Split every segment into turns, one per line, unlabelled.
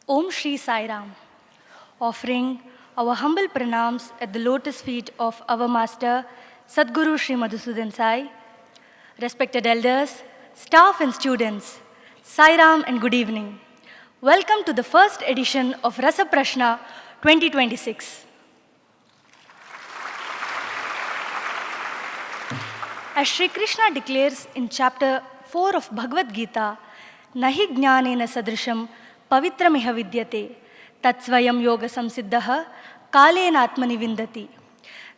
Om Shri Sai Ram, offering our humble pranams at the lotus feet of our Master, Sadguru Shri Madhusudan Sai, respected elders, staff and students, Sai Ram and good evening. Welcome to the first edition of Rasaprasna 2026. As Shri Krishna declares in chapter 4 of Bhagavad Gita, Nahi jnanena sadrisham pavitramiha vidyate tatsvayam yoga samsiddhaha kalena atmani vindati.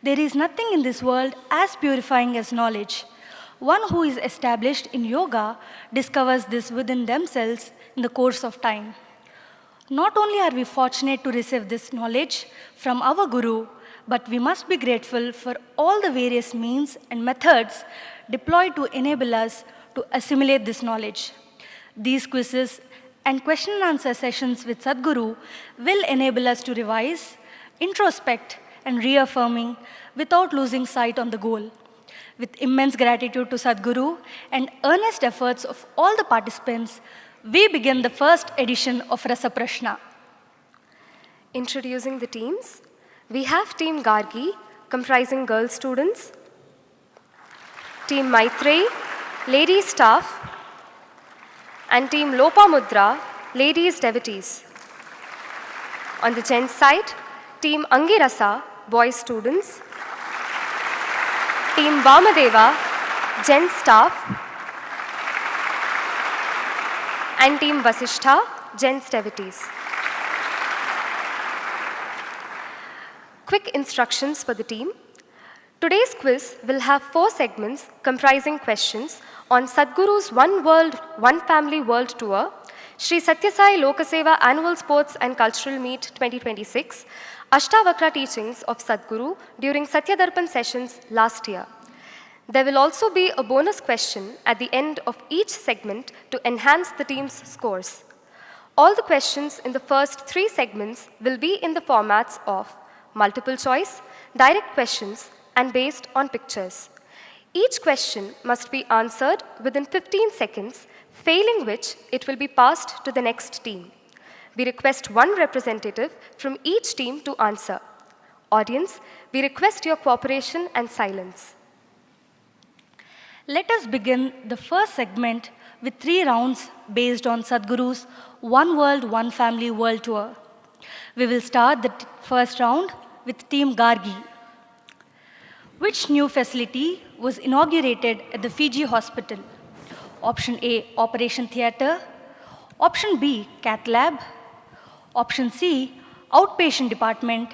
There is nothing in this world as purifying as knowledge. One who is established in yoga discovers this within themselves in the course of time. Not only are we fortunate to receive this knowledge from our Guru, but we must be grateful for all the various means and methods deployed to enable us to assimilate this knowledge. These quizzes and question and answer sessions with Sadguru will enable us to revise, introspect, and reaffirming without losing sight on the goal. With immense gratitude to Sadguru and earnest efforts of all the participants, we begin the first edition of Rasaprasna.
Introducing the teams, we have Team Gargi, comprising girl students, Team Maitrey, ladies staff, and Team Lopamudra, ladies devotees. On the gents side, Team Angirasa, boys students, Team Vamadeva, gents staff, and Team Vasishtha, gents devotees. Quick instructions for the team. Today's quiz will have 4 segments comprising questions on Sadguru's One World, One Family World Tour, Sri Sathya Sai Lokaseva Annual Sports and Cultural Meet 2026, Ashtavakra teachings of Sadguru during Satyadarpan sessions last year. There will also be a bonus question at the end of each segment to enhance the team's scores. All the questions in the first 3 segments will be in the formats of multiple choice, direct questions, and based on pictures. Each question must be answered within 15 seconds, failing which it will be passed to the next team. We request one representative from each team to answer. Audience, we request your cooperation and silence.
Let us begin the first segment with 3 rounds based on Sadguru's One World, One Family World Tour. We will start the first round with Team Gargi. Which new facility was inaugurated at the Fiji Hospital? Option A, Operation Theatre. Option B, Cath Lab. Option C, Outpatient Department.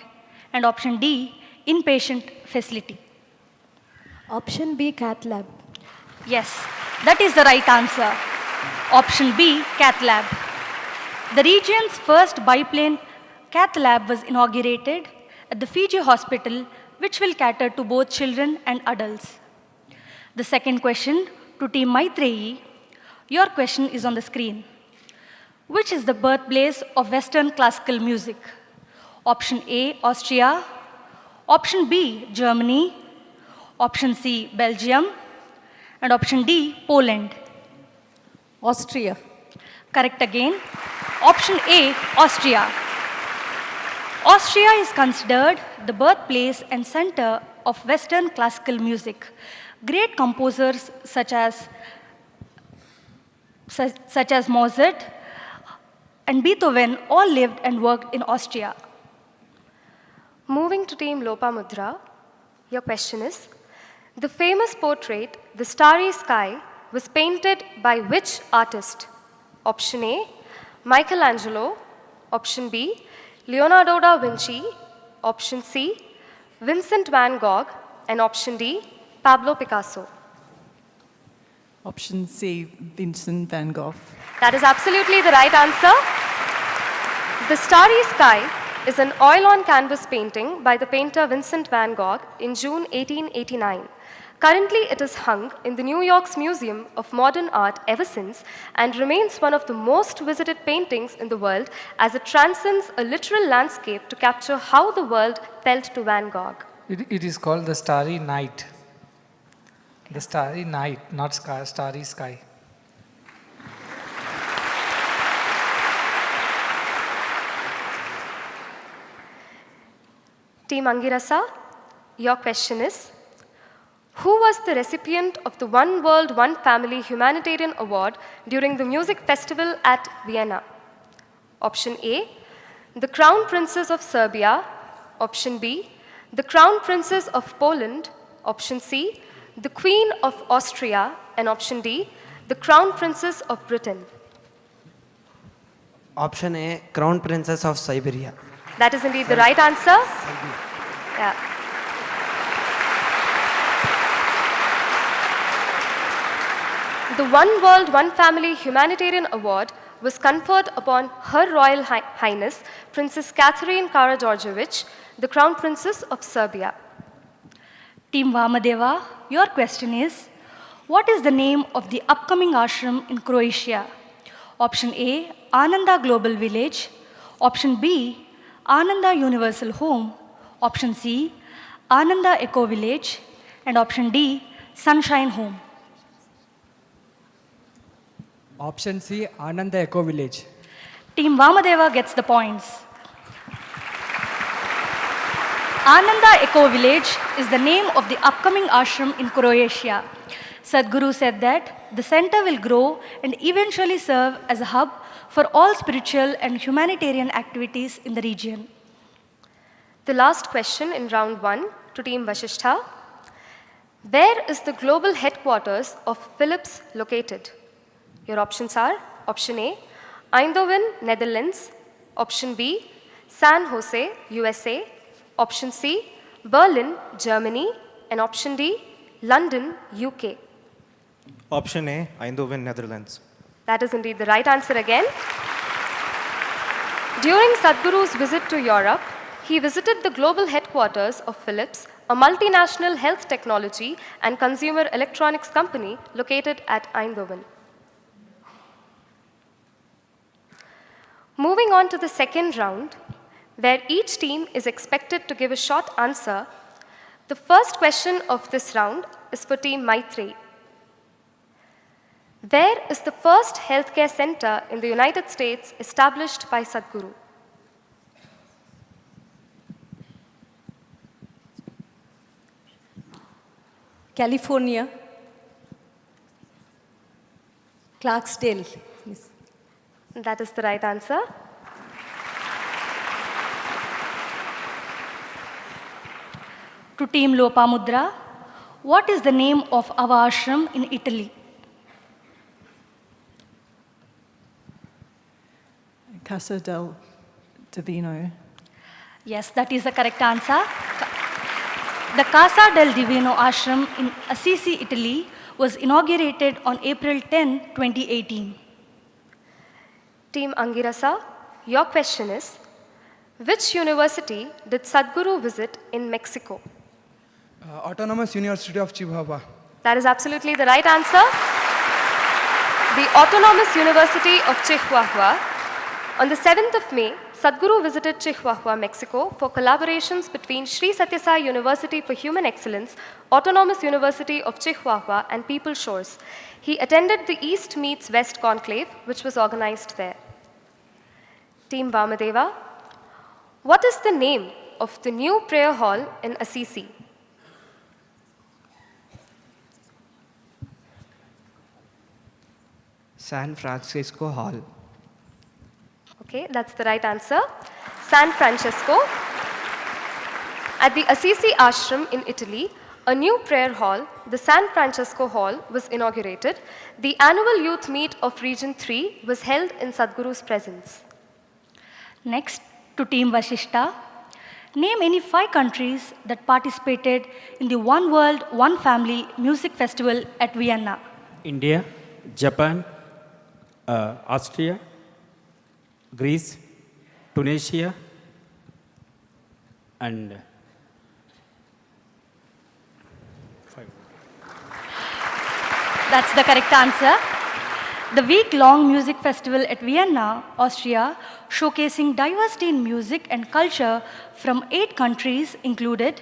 And Option D, Inpatient Facility.
Option B, Cath Lab.
Yes, that is the right answer. Option B, Cath Lab. The region's first biplane Cath Lab was inaugurated at the Fiji Hospital, which will cater to both children and adults. The second question to Team Maitreyi. Your question is on the screen. Which is the birthplace of Western classical music? Option A, Austria. Option B, Germany. Option C, Belgium. And option D, Poland.
Austria.
Correct again. Option A, Austria. Austria is considered the birthplace and center of Western classical music. Great composers such as Mozart and Beethoven all lived and worked in Austria.
Moving to Team Lopamudra, your question is, the famous portrait, The Starry Sky, was painted by which artist? Option A, Michelangelo. Option B, Leonardo da Vinci. Option C, Vincent van Gogh. And option D, Pablo Picasso.
Option C, Vincent van Gogh.
That is absolutely the right answer. The Starry Sky is an oil-on canvas painting by the painter Vincent van Gogh in June 1889. Currently, it is hung in the New York's Museum of Modern Art ever since and remains one of the most visited paintings in the world as it transcends a literal landscape to capture how the world felt to Van Gogh.
It is called the Starry Night. The Starry Night, not Starry Sky.
Team Angirasa, your question is, who was the recipient of the One World, One Family Humanitarian Award during the music festival at Vienna? Option A, the Crown Princess of Serbia. Option B, the Crown Princess of Poland. Option C, the Queen of Austria. And option D, the Crown Princess of Britain.
Option A, Crown Princess of Siberia.
That is indeed the right answer. Yeah. The One World, One Family Humanitarian Award was conferred upon Her Royal Highness Princess Catherine Karađorđević, the Crown Princess of Serbia.
Team Vamadeva, your question is, what is the name of the upcoming ashram in Croatia? Option A, Ananda Global Village. Option B, Ananda Universal Home. Option C, Ananda Eco Village. And option D, Sunshine Home.
Option C, Ananda Eco Village.
Team Vamadeva gets the points. Ananda Eco Village is the name of the upcoming ashram in Croatia. Sadhguru said that the center will grow and eventually serve as a hub for all spiritual and humanitarian activities in the region.
The last question in round 1 to Team Vasishtha. Where is the global headquarters of Philips located? Your options are option A, Eindhoven, Netherlands. Option B, San Jose, USA. Option C, Berlin, Germany. And option D, London, UK.
Option A, Eindhoven, Netherlands.
That is indeed the right answer again. During Sadhguru's visit to Europe, he visited the global headquarters of Philips, a multinational health technology and consumer electronics company located at Eindhoven. Moving on to the second round, where each team is expected to give a short answer, the first question of this round is for Team Maitreyi. Where is the first healthcare center in the United States established by Sadhguru?
California. Clarksdale. Yes.
That is the right answer.
To Team Lopamudra, what is the name of our ashram in Italy?
Casa del Divino.
Yes, that is the correct answer. The Casa del Divino ashram in Assisi, Italy was inaugurated on April 10, 2018.
Team Angirasa, your question is, which university did Sadhguru visit in Mexico?
Autonomous University of Chihuahua.
That is absolutely the right answer. The Autonomous University of Chihuahua. On the 7th of May, Sadhguru visited Chihuahua, Mexico for collaborations between Sri Sathya Sai University for Human Excellence, Autonomous University of Chihuahua, and People Shores. He attended the East Meets West Conclave, which was organized there. Team Vamadeva, what is the name of the new prayer hall in Assisi?
San Francisco Hall.
Okay, that's the right answer. San Francesco. At the Assisi Ashram in Italy, a new prayer hall, the San Francesco Hall, was inaugurated. The annual youth meet of Region 3 was held in Sadhguru's presence.
Next, to Team Vasishta, name any 5 countries that participated in the One World, One Family Music Festival at Vienna.
India, Japan, Austria, Greece, Tunisia, and 5.
That's the correct answer. The week-long music festival at Vienna, Austria, showcasing diversity in music and culture from 8 countries included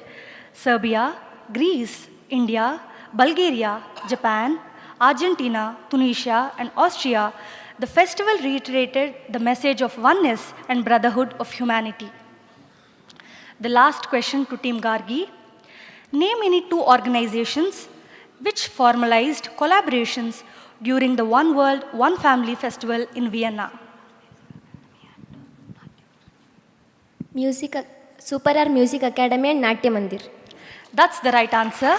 Serbia, Greece, India, Bulgaria, Japan, Argentina, Tunisia, and Austria. The festival reiterated the message of oneness and brotherhood of humanity. The last question to Team Gargi. Name any two organizations which formalized collaborations during the One World, One Family Festival in Vienna.
Super R Music Academy and Natya Mandir.
That's the right answer.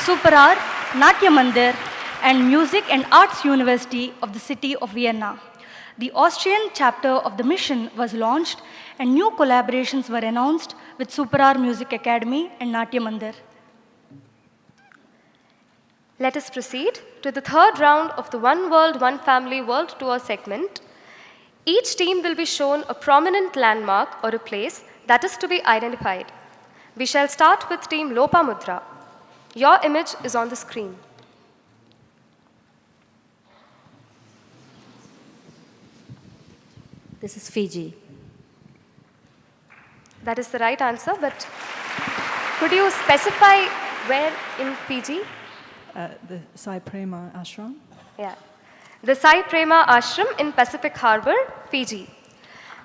Super R, Natya Mandir, and Music and Arts University of the city of Vienna. The Austrian chapter of the mission was launched and new collaborations were announced with Super R Music Academy and Natya Mandir.
Let us proceed to the third round of the One World, One Family World Tour segment. Each team will be shown a prominent landmark or a place that is to be identified. We shall start with Team Lopamudra. Your image is on the screen.
This is Fiji.
That is the right answer, but could you specify where in Fiji?
The Sai Prema Ashram.
Yeah. The Sai Prema Ashram in Pacific Harbor, Fiji.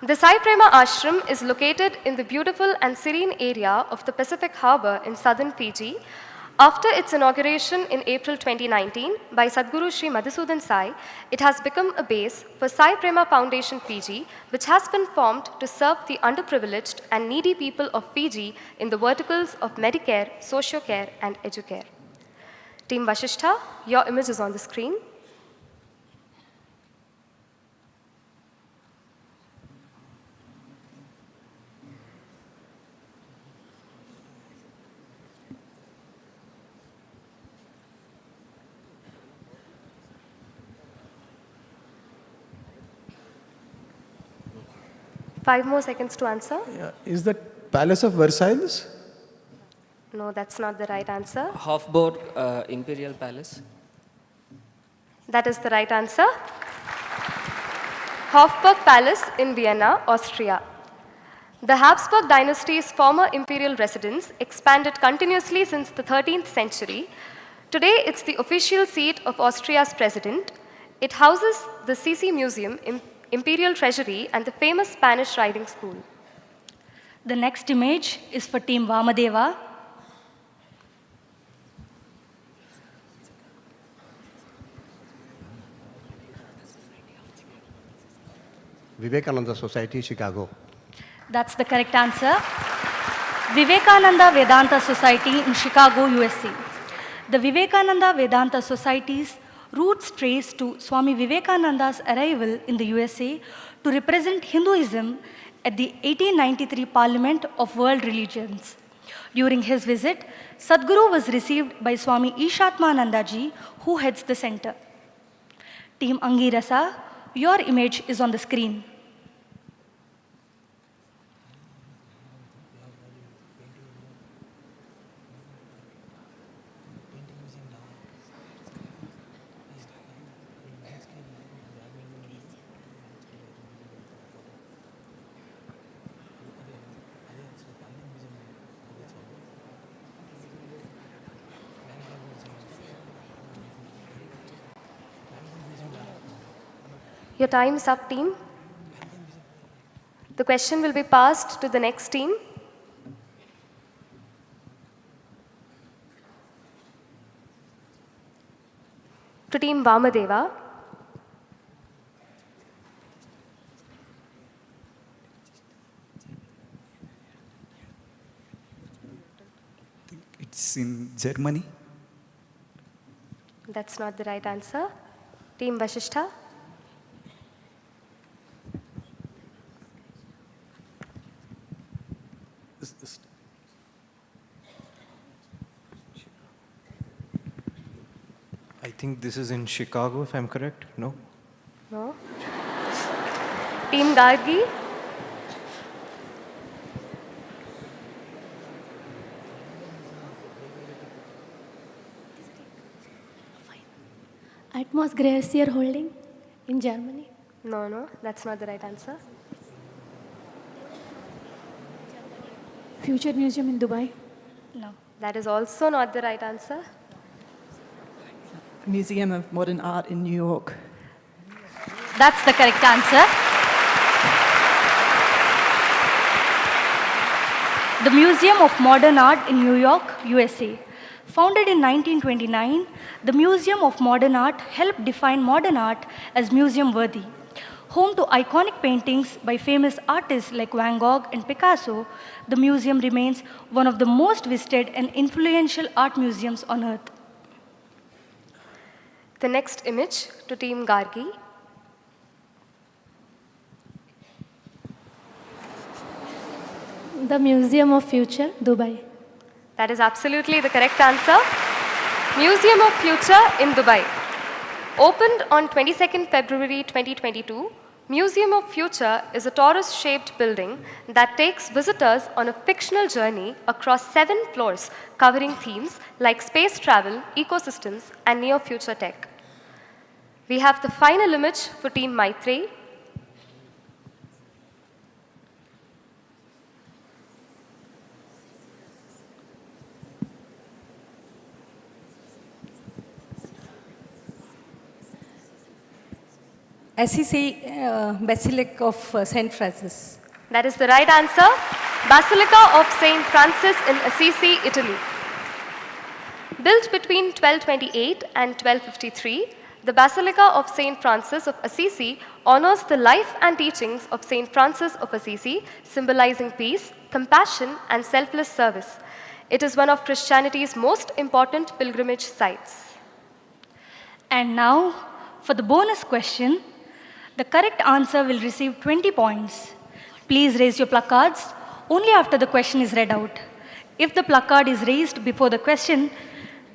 The Sai Prema Ashram is located in the beautiful and serene area of the Pacific Harbor in southern Fiji. After its inauguration in April 2019 by Sadhguru Sri Madhusudan Sai, it has become a base for Sai Prema Foundation Fiji, which has been formed to serve the underprivileged and needy people of Fiji in the verticals of Medicare, Socio-Care, and Educare. Team Vashishtha, your image is on the screen. Five more seconds to answer.
Yeah. Is that Palace of Versailles?
No, that's not the right answer.
Hofburg Imperial Palace.
That is the right answer. Hofburg Palace in Vienna, Austria. The Habsburg dynasty's former imperial residence expanded continuously since the 13th century. Today, it's the official seat of Austria's president. It houses the CC Museum, Imperial Treasury, and the famous Spanish riding school.
The next image is for Team Vamadeva.
Vivekananda Society, Chicago.
That's the correct answer. Vivekananda Vedanta Society in Chicago, USA. The Vivekananda Vedanta Society's roots trace to Swami Vivekananda's arrival in the USA to represent Hinduism at the 1893 Parliament of World Religions. During his visit, Sadhguru was received by Swami Ishatmanandaji, who heads the center. Team Angirasa, your image is on the screen.
Your time's up, team. The question will be passed to the next team. To Team Vamadeva.
It's in Germany.
That's not the right answer. Team Vashishtha.
I think this is in Chicago, if I'm correct. No?
No. Team Gargi.
Atmos Glacier Holding in Germany.
No, that's not the right answer.
Future Museum in Dubai.
No.
That is also not the right answer.
Museum of Modern Art in New York.
That's the correct answer. The Museum of Modern Art in New York, USA. Founded in 1929, the Museum of Modern Art helped define modern art as museum-worthy. Home to iconic paintings by famous artists like Van Gogh and Picasso, the museum remains one of the most visited and influential art museums on earth.
The next image to Team Gargi.
The Museum of Future, Dubai.
That is absolutely the correct answer. Museum of Future in Dubai. Opened on 22nd February 2022, Museum of Future is a torus-shaped building that takes visitors on a fictional journey across 7 floors covering themes like space travel, ecosystems, and near-future tech. We have the final image for Team Maitreyi.
Assisi Basilica of St. Francis.
That is the right answer. Basilica of St. Francis in Assisi, Italy. Built between 1228 and 1253, the Basilica of St. Francis of Assisi honors the life and teachings of St. Francis of Assisi, symbolizing peace, compassion, and selfless service. It is one of Christianity's most important pilgrimage sites.
And now, for the bonus question, the correct answer will receive 20 points. Please raise your placards only after the question is read out. If the placard is raised before the question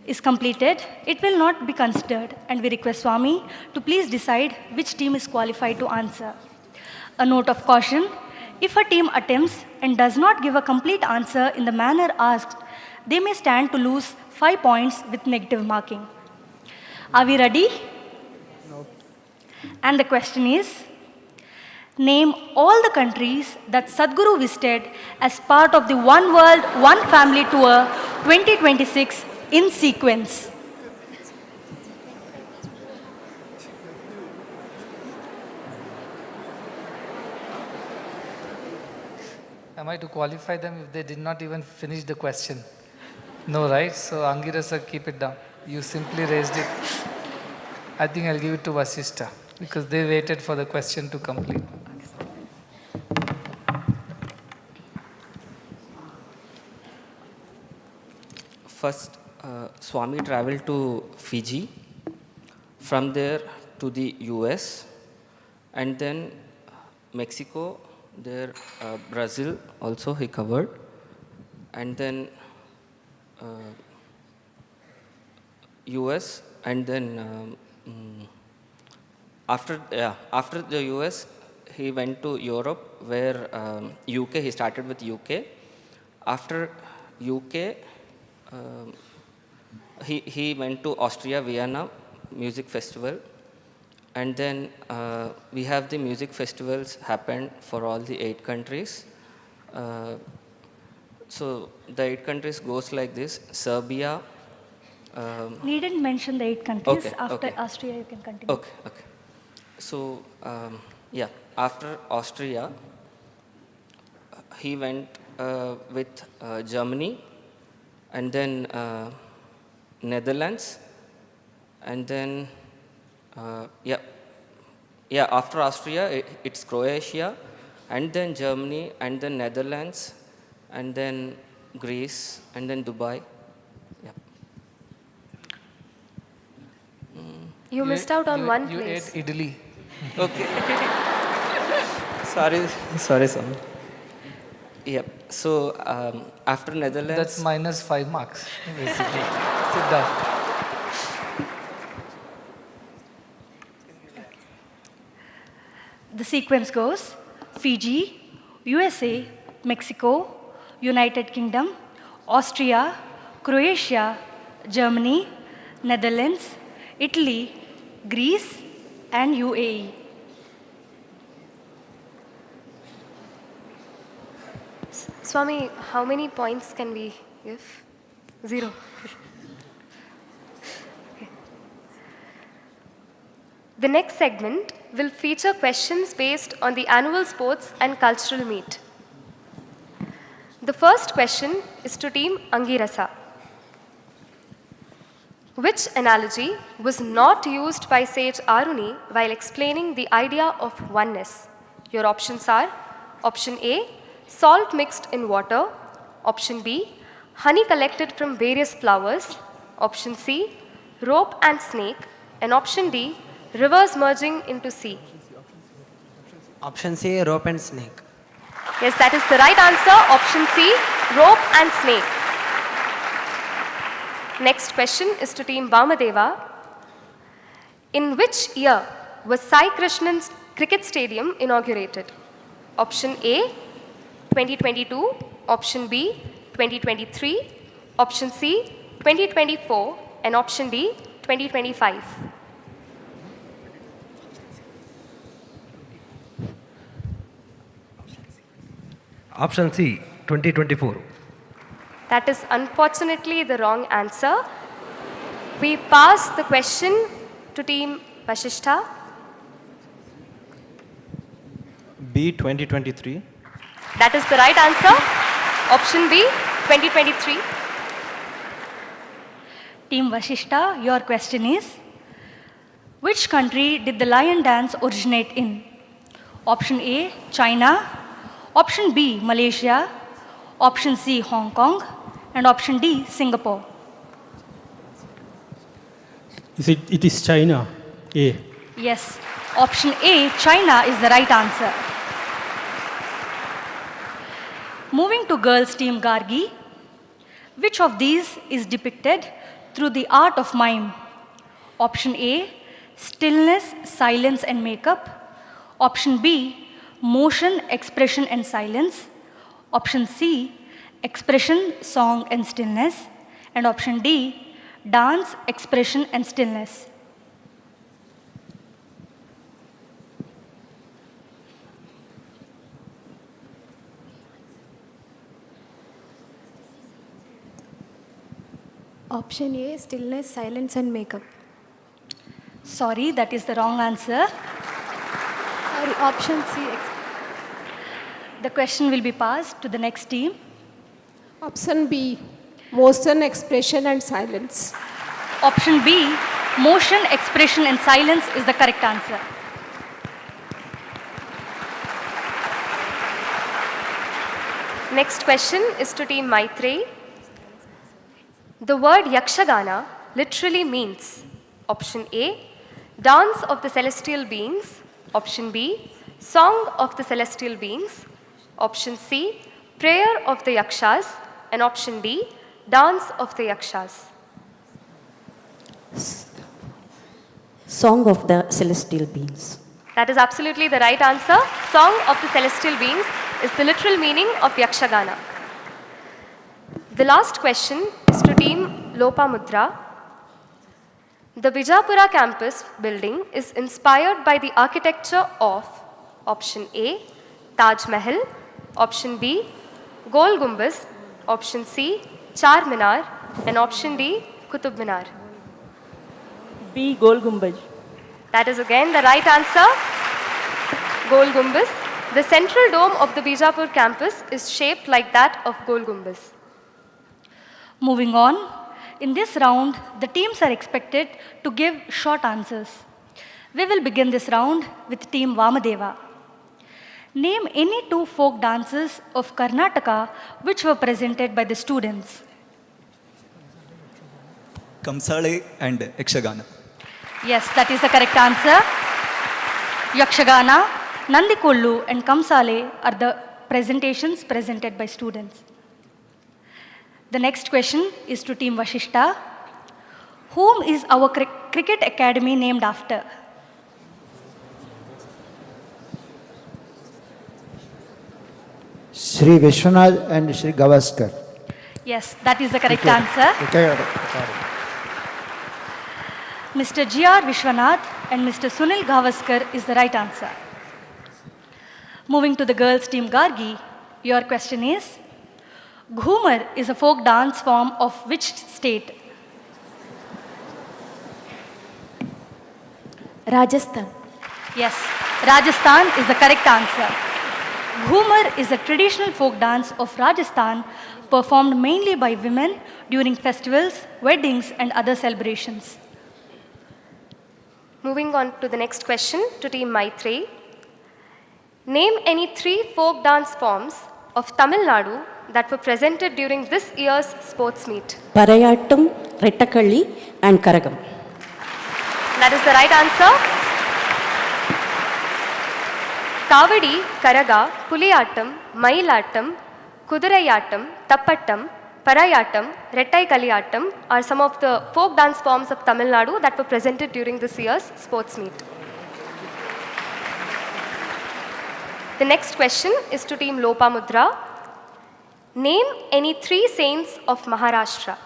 is completed, it will not be considered, and we request Swami to please decide which team is qualified to answer. A note of caution: if a team attempts and does not give a complete answer in the manner asked, they may stand to lose 5 points with negative marking. Are we ready? And the question is, name all the countries that Sadhguru visited as part of the One World, One Family Tour 2026 in sequence.
Am I to qualify them if they did not even finish the question? No, right? So Angira sir, keep it down. You simply raised it. I think I'll give it to Vasishta because they waited for the question to complete.
First, Swami traveled to Fiji, from there to the US, and then Mexico, there Brazil also he covered, and then US, and then after the US, he went to Europe, where UK, he started with UK. After UK, he went to Austria, Vienna Music Festival, and then we have the music festivals happened for all the 8 countries. So the 8 countries goes like this: Serbia.
Needn't mention the 8 countries.
Okay,
After
okay.
Austria, you can continue.
Okay. So yeah, after Austria, he went with Germany, and then Netherlands, and then after Austria it's Croatia, and then Germany, and then Netherlands, and then Greece, and then Dubai. Yeah.
You missed out on one
you
place.
ate idli.
Okay. sorry, Swami. Yep. So after Netherlands,
That's minus 5 marks, basically. Sit down.
The sequence goes Fiji, USA, Mexico, United Kingdom, Austria, Croatia, Germany, Netherlands, Italy, Greece, and UAE.
Swami, how many points can we give? 0. Okay. The next segment will feature questions based on the annual sports and cultural meet. The first question is to team Angirasa. Which analogy was not used by sage Aruni while explaining the idea of oneness? Your options are option A, salt mixed in water, option B, honey collected from various flowers, option C, rope and snake, and option D, rivers merging into sea.
Option C, rope and snake.
Yes, that is the right answer. Option C, rope and snake. Next question is to team Vamadeva. In which year was Sai Krishnan's cricket stadium inaugurated? Option A, 2022, option B, 2023, option C, 2024, and option D, 2025.
Option C, 2024.
That is unfortunately the wrong answer. We pass the question to team Vasishtha.
B, 2023.
That is the right answer. Option B, 2023.
Team Vasishta, your question is, which country did the lion dance originate in? Option A, China. Option B, Malaysia. Option C, Hong Kong. And option D, Singapore.
It is China. A.
Yes, option A, China is the right answer. Moving to girls team Gargi, which of these is depicted through the art of mime? Option A, stillness, silence and makeup. Option B, motion, expression and silence. Option C, expression, song and stillness. And option D, dance, expression and stillness.
Option A, stillness, silence and makeup.
Sorry, that is the wrong answer.
Sorry, option C.
The question will be passed to the next team.
Option B, motion, expression and silence.
Option B, motion, expression and silence is the correct answer.
Next question is to team Maitreyi. The word Yakshagana literally means option A, dance of the celestial beings, option B, song of the celestial beings, option C, prayer of the Yakshas, and option D, dance of the Yakshas.
Song of the celestial beings.
That is absolutely the right answer. Song of the celestial beings is the literal meaning of Yakshagana. The last question is to team Lopamudra. The Bijapura campus building is inspired by the architecture of option A, Taj Mahal, option B, Gol Gumbaz, option C, Char Minar, and option D, Qutub Minar.
B, Gol Gumbaz.
That is again the right answer. Gol Gumbaz. The central dome of the Bijapur campus is shaped like that of Gol Gumbaz.
Moving on, in this round, the teams are expected to give short answers. We will begin this round with team Vamadeva. Name any two folk dances of Karnataka which were presented by the students.
Kamsale and Yakshagana.
Yes, that is the correct answer. Yakshagana, Nandikollu and Kamsale are the presentations presented by students. The next question is to team Vasishta. Whom is our cricket academy named after?
Sri Vishwanath and Sri Gavaskar.
Yes, that is the correct answer. Mr. G.R. Vishwanath and Mr. Sunil Gavaskar is the right answer. Moving to the girls team Gargi, your question is, Ghumar is a folk dance form of which state?
Rajasthan.
Yes, Rajasthan is the correct answer. Ghumar is a traditional folk dance of Rajasthan performed mainly by women during festivals, weddings, and other celebrations.
Moving on to the next question to Team Maitreyi. Name any 3 folk dance forms of Tamil Nadu that were presented during this year's sports meet.
Parayattam, Rettakalli and Karagam.
That is the right answer. Kavadi, Karaga, Puliyattam, Mayilattam, Kudurayattam, Tappattam, Parayattam, Rettai Kaliyattam are some of the folk dance forms of Tamil Nadu that were presented during this year's sports meet. The next question is to Team Lopamudra. Name any 3 saints of Maharashtra.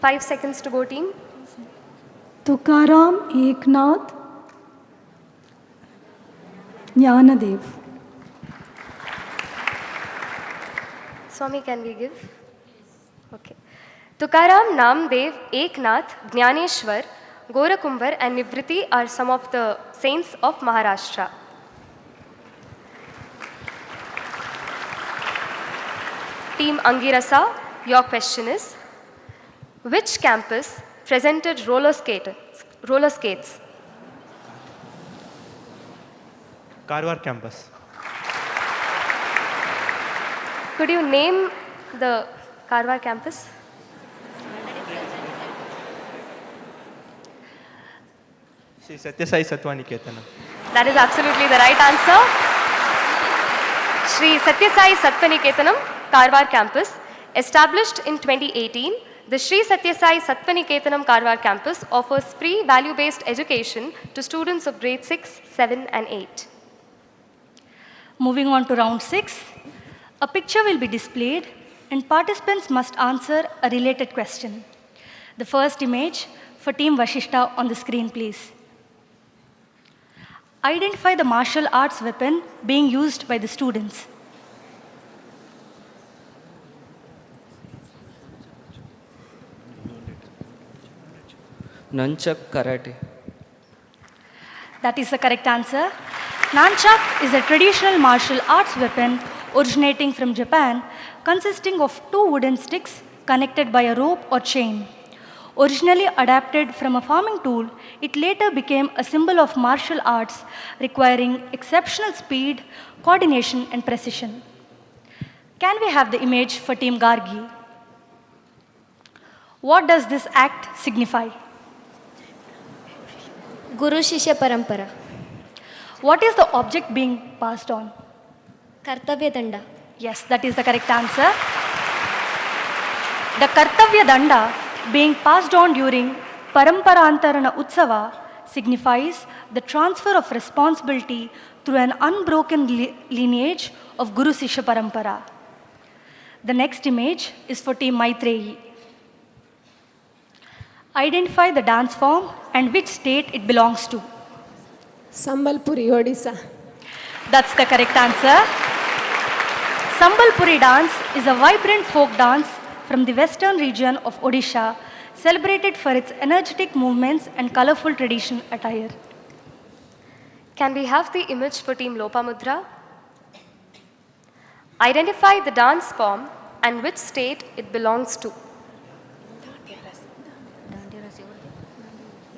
Five seconds to go, team.
Tukaram, Eknath, Jnanadev.
Swami, can we give? Okay. Tukaram, Namdev, Eknath, Jnaneshwar, Gorakumbar and Nivriti are some of the saints of Maharashtra. Team Angirasa, your question is, which campus presented roller skates?
Karwar campus.
Could you name the Karwar campus?
Shri Sathya Sai Satwaniketanam.
That is absolutely the right answer. Shri Sathya Sai Satvaniketanam, Karwar campus, established in 2018, the Shri Sathya Sai Satvaniketanam Karwar campus offers free value-based education to students of grade 6, 7 and 8.
Moving on to round 6, a picture will be displayed and participants must answer a related question. The first image for Team Vashishta on the screen, please. Identify the martial arts weapon being used by the students.
Nunchak karate.
That is the correct answer. Nunchak is a traditional martial arts weapon originating from Japan, consisting of 2 wooden sticks connected by a rope or chain. Originally adapted from a farming tool, it later became a symbol of martial arts requiring exceptional speed, coordination and precision. Can we have the image for Team Gargi? What does this act signify?
Guru Shishya Parampara.
What is the object being passed on?
Kartavya Danda.
Yes, that is the correct answer. The Kartavya Danda being passed on during Paramparantarana Utsava signifies the transfer of responsibility through an unbroken lineage of Guru Shishya Parampara. The next image is for Team Maitreyi. Identify the dance form and which state it belongs to.
Sambalpuri, Odisha.
That's the correct answer. Sambalpuri dance is a vibrant folk dance from the western region of Odisha, celebrated for its energetic movements and colorful traditional attire.
Can we have the image for Team Lopamudra? Identify the dance form and which state it belongs to.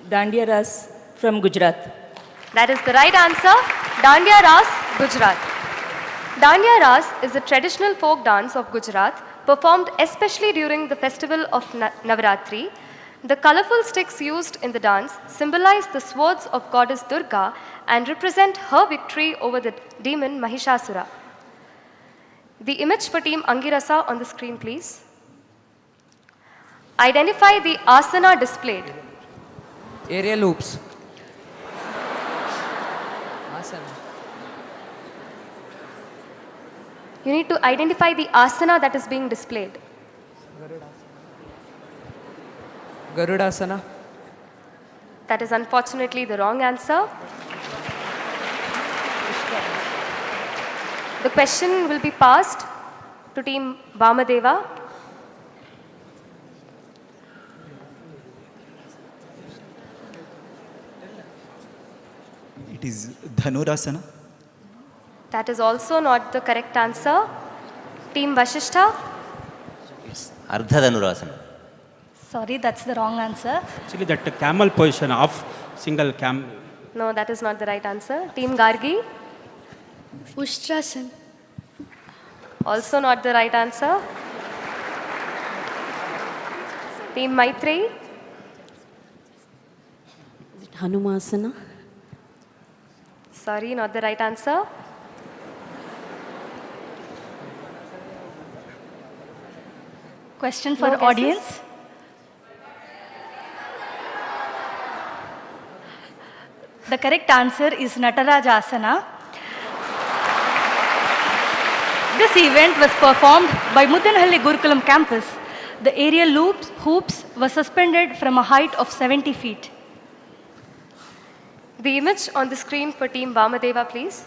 Dandiya Ras from Gujarat.
That is the right answer. Dandiya Ras, Gujarat. Dandiya Ras is a traditional folk dance of Gujarat performed especially during the festival of Navaratri. The colorful sticks used in the dance symbolize the swords of goddess Durga and represent her victory over the demon Mahishasura. The image for Team Angirasa on the screen, please. Identify the asana displayed.
Aerial loops. Asana.
You need to identify the asana that is being displayed.
Garudasana.
That is unfortunately the wrong answer. The question will be passed to Team Vamadeva.
is Dhanurasana.
That is also not the correct answer. Team Vasishtha?
It's Ardha Dhanurasana.
Sorry, that's the wrong answer.
Actually, that camel position of single camel.
No, that is not the right answer. Team Gargi?
Ushtrasan.
Also not the right answer. Team Maitreyi?
Hanumasana.
Sorry, not the right answer.
Question for
No guesses?
audience. The correct answer is Natarajasana. This event was performed by Muddenahalli Gurukulam campus. The aerial hoops were suspended from a height of 70 feet.
The image on the screen for Team Vamadeva, please.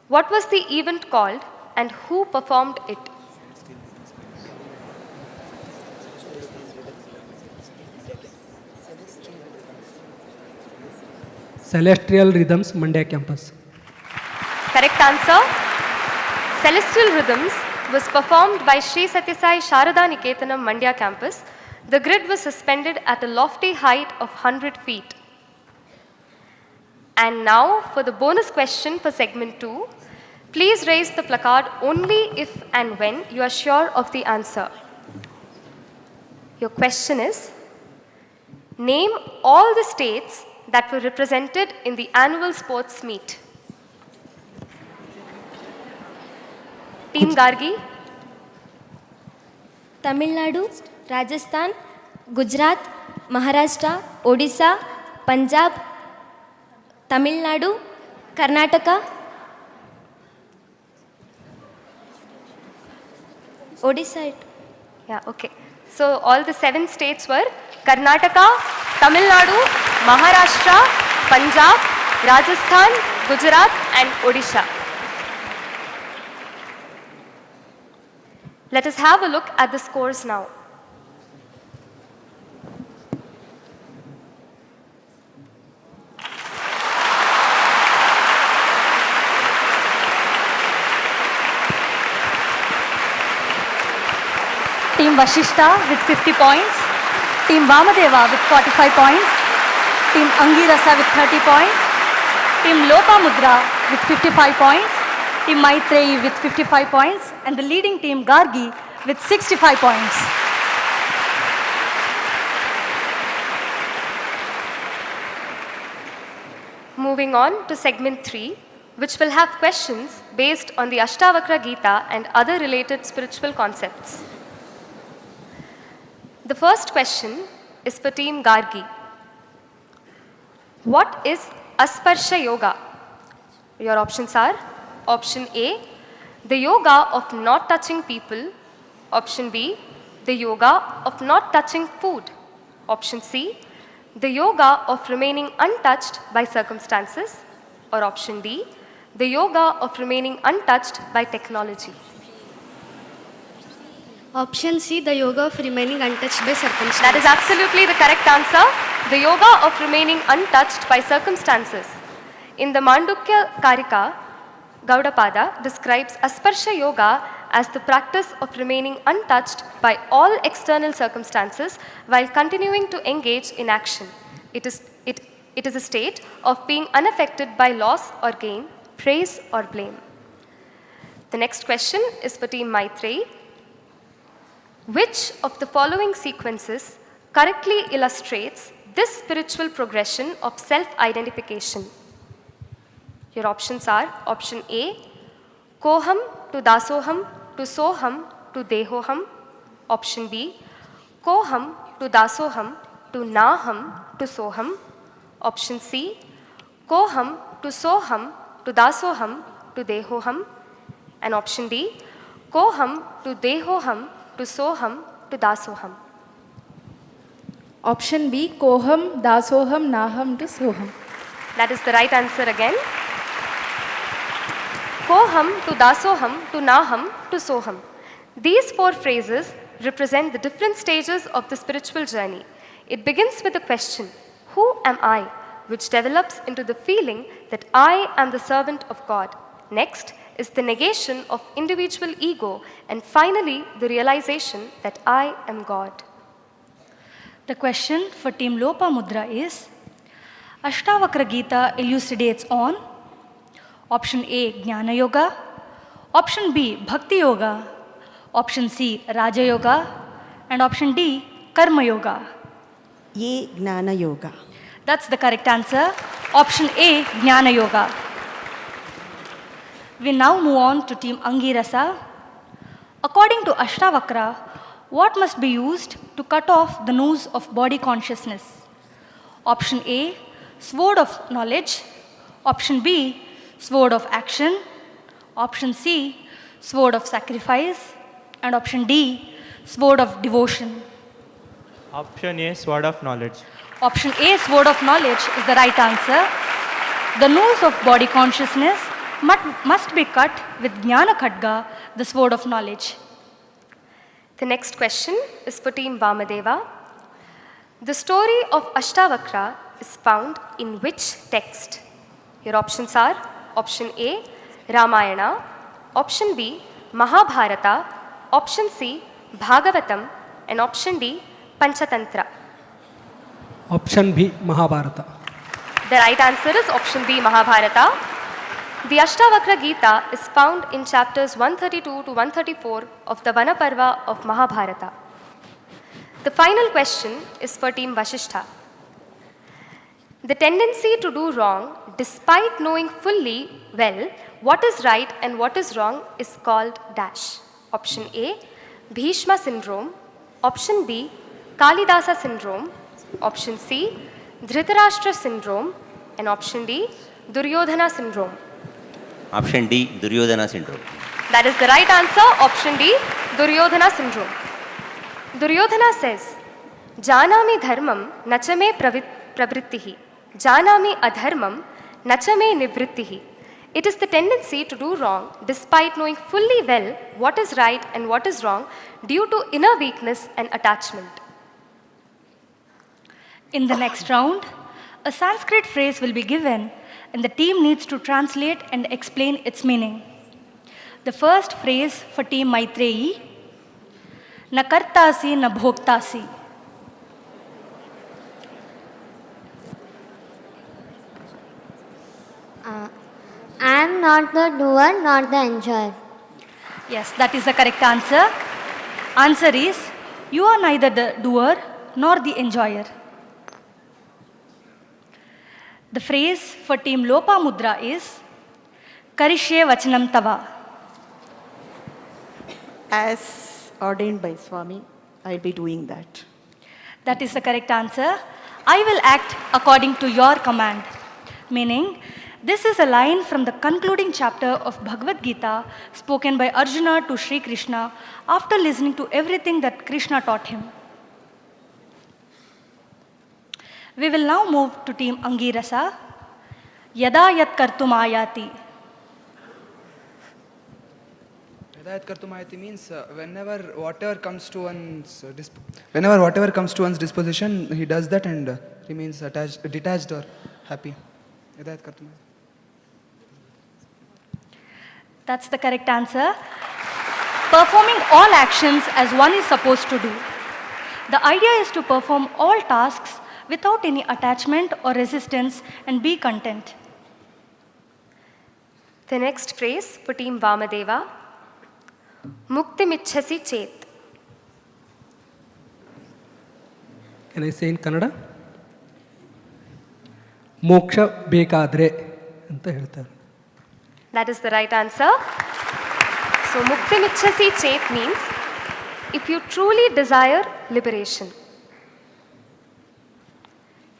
What was the event called and who performed it?
Celestial Rhythms, Monday campus.
Correct answer. Celestial Rhythms was performed by Sri Sathya Sai Sharada Niketanam Mandya campus. The grid was suspended at a lofty height of 100 feet. And now for the bonus question for segment 2. Please raise the placard only if and when you are sure of the answer. Your question is, name all the states that were represented in the annual sports meet. Team Gargi?
Tamil Nadu, Rajasthan, Gujarat, Maharashtra, Odisha, Punjab, Tamil Nadu, Karnataka, Odisha.
Yeah, okay. So all the 7 states were Karnataka, Tamil Nadu, Maharashtra, Punjab, Rajasthan, Gujarat and Odisha. Let us have a look at the scores now.
Team Vasishtha with 50 points. Team Vamadeva with 45 points. Team Angirasa with 30 points. Team Lopamudra with 55 points. Team Maitreyi with 55 points. And the leading team Gargi with 65 points.
Moving on to segment 3, which will have questions based on the Ashtavakra Gita and other related spiritual concepts. The first question is for Team Gargi. What is Asparsha Yoga? Your options are option A, the yoga of not touching people. Option B, the yoga of not touching food. Option C, the yoga of remaining untouched by circumstances. Or option D, the yoga of remaining untouched by technology.
Option C, the yoga of remaining untouched by circumstances.
That is absolutely the correct answer. The yoga of remaining untouched by circumstances. In the Mandukya Karika, Gaudapada describes Asparsha Yoga as the practice of remaining untouched by all external circumstances while continuing to engage in action. It is a state of being unaffected by loss or gain, praise or blame. The next question is for Team Maitreyi. Which of the following sequences correctly illustrates this spiritual progression of self-identification? Your options are option A, Koham to Dasoham to Soham to Dehoham. Option B, Koham to Dasoham to Naham to Soham. Option C, Koham to Soham to Dasoham to Dehoham. And option D, Koham to Dehoham to Soham to Dasoham.
Option B, Koham, Dasoham, Naham to Soham.
That is the right answer again. Koham to Dasoham to Naham to Soham. These 4 phrases represent the different stages of the spiritual journey. It begins with the question, who am I? which develops into the feeling that I am the servant of God. Next is the negation of individual ego, and finally the realization that I am God.
The question for Team Lopamudra is, Ashtavakra Gita elucidates on option A, Jnana Yoga, option B, Bhakti Yoga, option C, Raja Yoga, and option D, Karma Yoga.
A. Gnana Yoga.
That's the correct answer. Option A, Jnana Yoga. We now move on to Team Angirasa. According to Ashtavakra, what must be used to cut off the noose of body consciousness? Option A, sword of knowledge. Option B, sword of action. Option C, sword of sacrifice. And option D, sword of devotion.
Option A, sword of knowledge.
Option A, sword of knowledge, is the right answer. The noose of body consciousness must be cut with Jnana Khadga, the sword of knowledge.
The next question is for Team Vamadeva. The story of Ashtavakra is found in which text? Your options are option A, Ramayana, option B, Mahabharata, option C, Bhagavatam, and option D, Panchatantra.
Option B, Mahabharata.
The right answer is option B, Mahabharata. The Ashtavakra Gita is found in chapters 132 to 134 of the Vanaparva of Mahabharata. The final question is for Team Vasishtha. The tendency to do wrong despite knowing fully well what is right and what is wrong is called dash. Option A, Bhishma syndrome. Option B, Kalidasa syndrome. Option C, Dhritarashtra syndrome. And option D, Duryodhana syndrome.
Option D, Duryodhana syndrome.
That is the right answer. Option D, Duryodhana syndrome. Duryodhana says, Janami dharmam nachame pravrittihi. Janami adharmam nachame nivrittihi. It is the tendency to do wrong despite knowing fully well what is right and what is wrong due to inner weakness and attachment.
In the next round, a Sanskrit phrase will be given and the team needs to translate and explain its meaning. The first phrase for Team Maitreyi, na kartasi na bhoktasi.
I am not the doer, not the enjoyer.
Yes, that is the correct answer. Answer is, you are neither the doer nor the enjoyer. The phrase for Team Lopamudra is, Karishye vachanam tava.
As ordained by Swami, I will be doing that.
That is the correct answer. I will act according to your command. Meaning, this is a line from the concluding chapter of Bhagavad Gita spoken by Arjuna to Sri Krishna after listening to everything that Krishna taught him. We will now move to Team Angirasa. Yada yat kartum ayati.
Yada yat kartum ayati means whenever whatever comes to one's disposition, he does that and remains detached or happy. Yada yat kartum ayati.
That's the correct answer. Performing all actions as one is supposed to do. The idea is to perform all tasks without any attachment or resistance and be content.
The next phrase for Team Vamadeva, Mukti michhasi chet.
Can I say in Kannada? Moksha bekadre anta ಹೇಳ್ತಾರೆ.
That is the right answer. So, Mukti michhasi chet means if you truly desire liberation.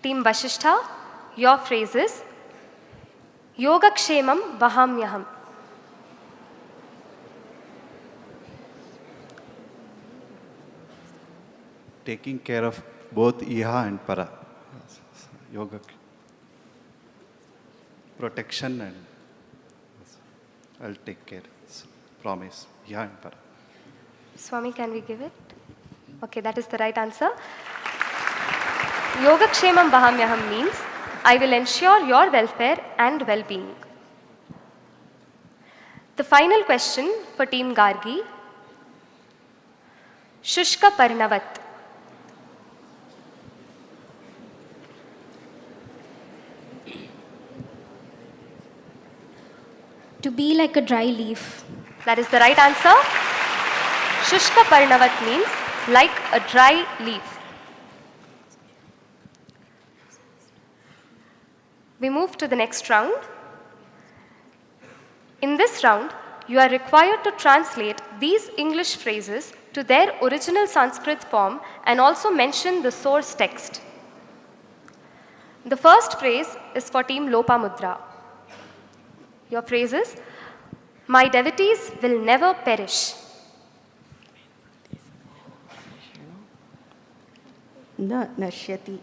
Team Vasishtha, your phrase is Yogakshemam Vahamyaham.
Taking care of both Iha and Para. Yoga. Protection and I'll take care. Promise. Iha and Para.
Swami, can we give it? Okay, that is the right answer. Yogakshemam Vahamyaham means I will ensure your welfare and well-being. The final question for Team Gargi. Shushka Parnavat.
To be like a dry leaf.
That is the right answer. Shushka Parnavat means like a dry leaf. We move to the next round. In this round, you are required to translate these English phrases to their original Sanskrit form and also mention the source text. The first phrase is for Team Lopamudra. Your phrase is, my devotees will never perish.
Na nashyati.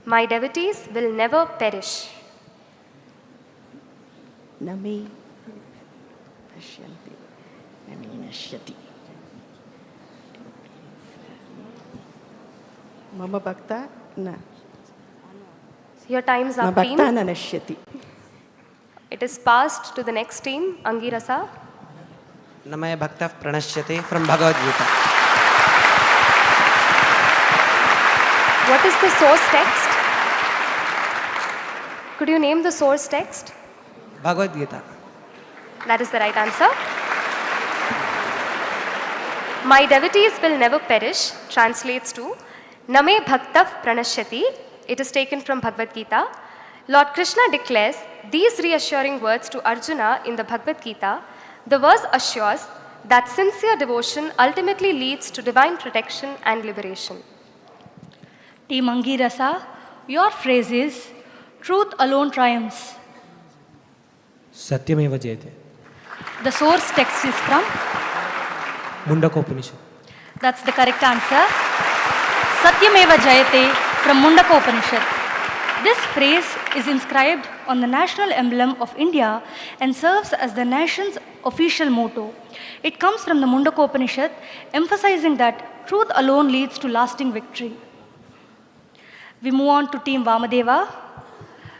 My devotees will never perish.
Name nashyanti. Name nashyati. Mama bhakta na.
Your time's up,
Mama
team.
bhakta na nashyati.
It is passed to the next team, Angirasa.
Namaya Bhakta Pranashyate from Bhagavad Gita.
What is the source text? Could you name the source text?
Bhagavad Gita.
That is the right answer. My devotees will never perish translates to Name Bhakta Pranashyati. It is taken from Bhagavad Gita. Lord Krishna declares these reassuring words to Arjuna in the Bhagavad Gita. The verse assures that sincere devotion ultimately leads to divine protection and liberation.
Team Angirasa, your phrase is, truth alone triumphs.
Satyameva Jayate.
The source text is from?
Mundakopanishad.
That's the correct answer. Satyameva Jayate from Mundakopanishad. This phrase is inscribed on the national emblem of India and serves as the nation's official motto. It comes from the Mundakopanishad, emphasizing that truth alone leads to lasting victory. We move on to Team Vamadeva.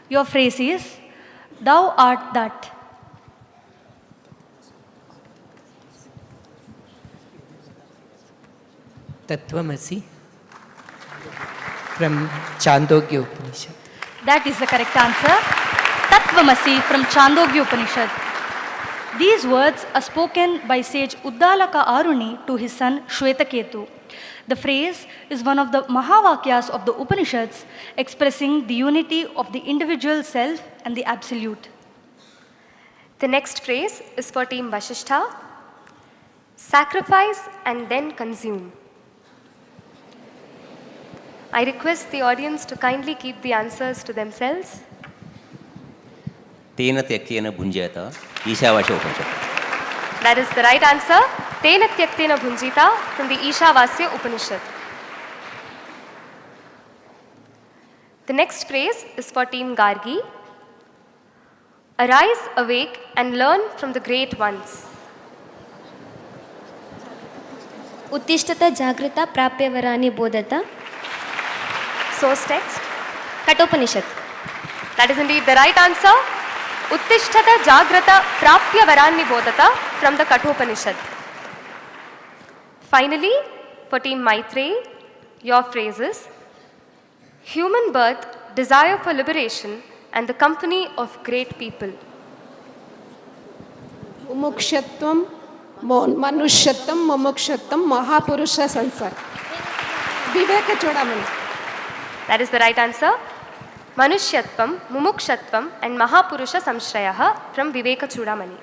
Your phrase is, thou art that.
Tattvamasi from Chandogya Upanishad.
That is the correct answer. Tattvamasi from Chandogya Upanishad. These words are spoken by sage Uddalaka Aruni to his son Shwetaketu. The phrase is one of the Mahavakyas of the Upanishads, expressing the unity of the individual self and the absolute.
The next phrase is for Team Vasishtha. Sacrifice and then consume. I request the audience to kindly keep the answers to themselves.
Tena tyaktena bhunjata, Ishavasya Upanishad.
That is the right answer. Tena tyaktena bhunjita from the Ishavasya Upanishad. The next phrase is for Team Gargi. Arise, awake and learn from the great ones.
Uttishtata Jagrata Prapya Varani Bodhata.
Source text?
Kathopanishad.
That is indeed the right answer. Uttishtata Jagrata Prapya Varanni Bodhata from the Kathopanishad. Finally, for Team Maitreyi, your phrases: human birth, desire for liberation, and the company of great people.
Mumukshatvam, Manushyatvam, Mumukshatvam, Mahapurusha Sansar. Viveka Chudamani.
That is the right answer. Manushyatvam, Mumukshatvam, and Mahapurusha Samshrayaha from Viveka Chudamani.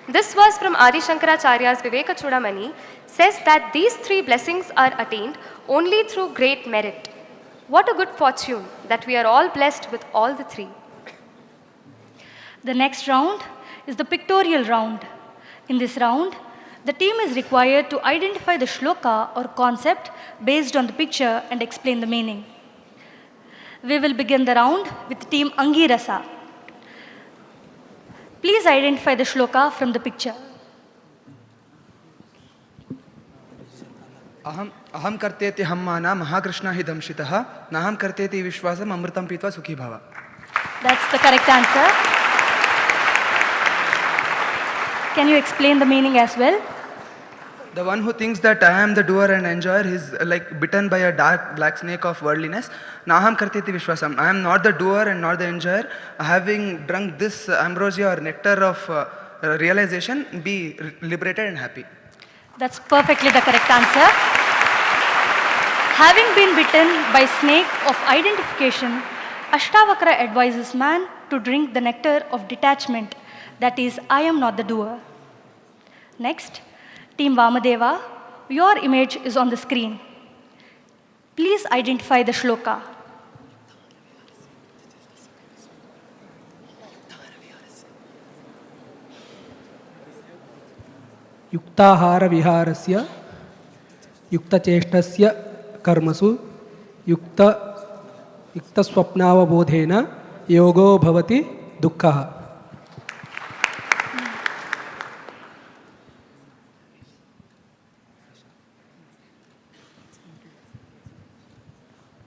This verse from Adi Shankaracharya's Viveka Chudamani says that these three blessings are attained only through great merit. What a good fortune that we are all blessed with all the three.
The next round is the pictorial round. In this round, the team is required to identify the shloka or concept based on the picture and explain the meaning. We will begin the round with Team Angirasa. Please identify the shloka from the picture.
अहम कर्तेति हम्माना महाकृष्णा हि दंशितः नाहम कर्तेति विश्वासम अमृतं पीत्वा सुखी भव.
That's the correct answer. Can you explain the meaning as well?
The one who thinks that I am the doer and enjoyer is like bitten by a dark black snake of worldliness. Naham karteti vishwasam. I am not the doer and not the enjoyer. Having drunk this ambrosia or nectar of realization, be liberated and happy.
That's perfectly the correct answer. Having been bitten by snake of identification, Ashtavakra advises man to drink the nectar of detachment, that is, I am not the doer. Next, Team Vamadeva, your image is on the screen. Please identify the shloka.
युक्ताहार विहारस्य युक्तचेष्टस्य कर्मसु युक्तस्वप्नावबोधेन योगो भवति दुःखः.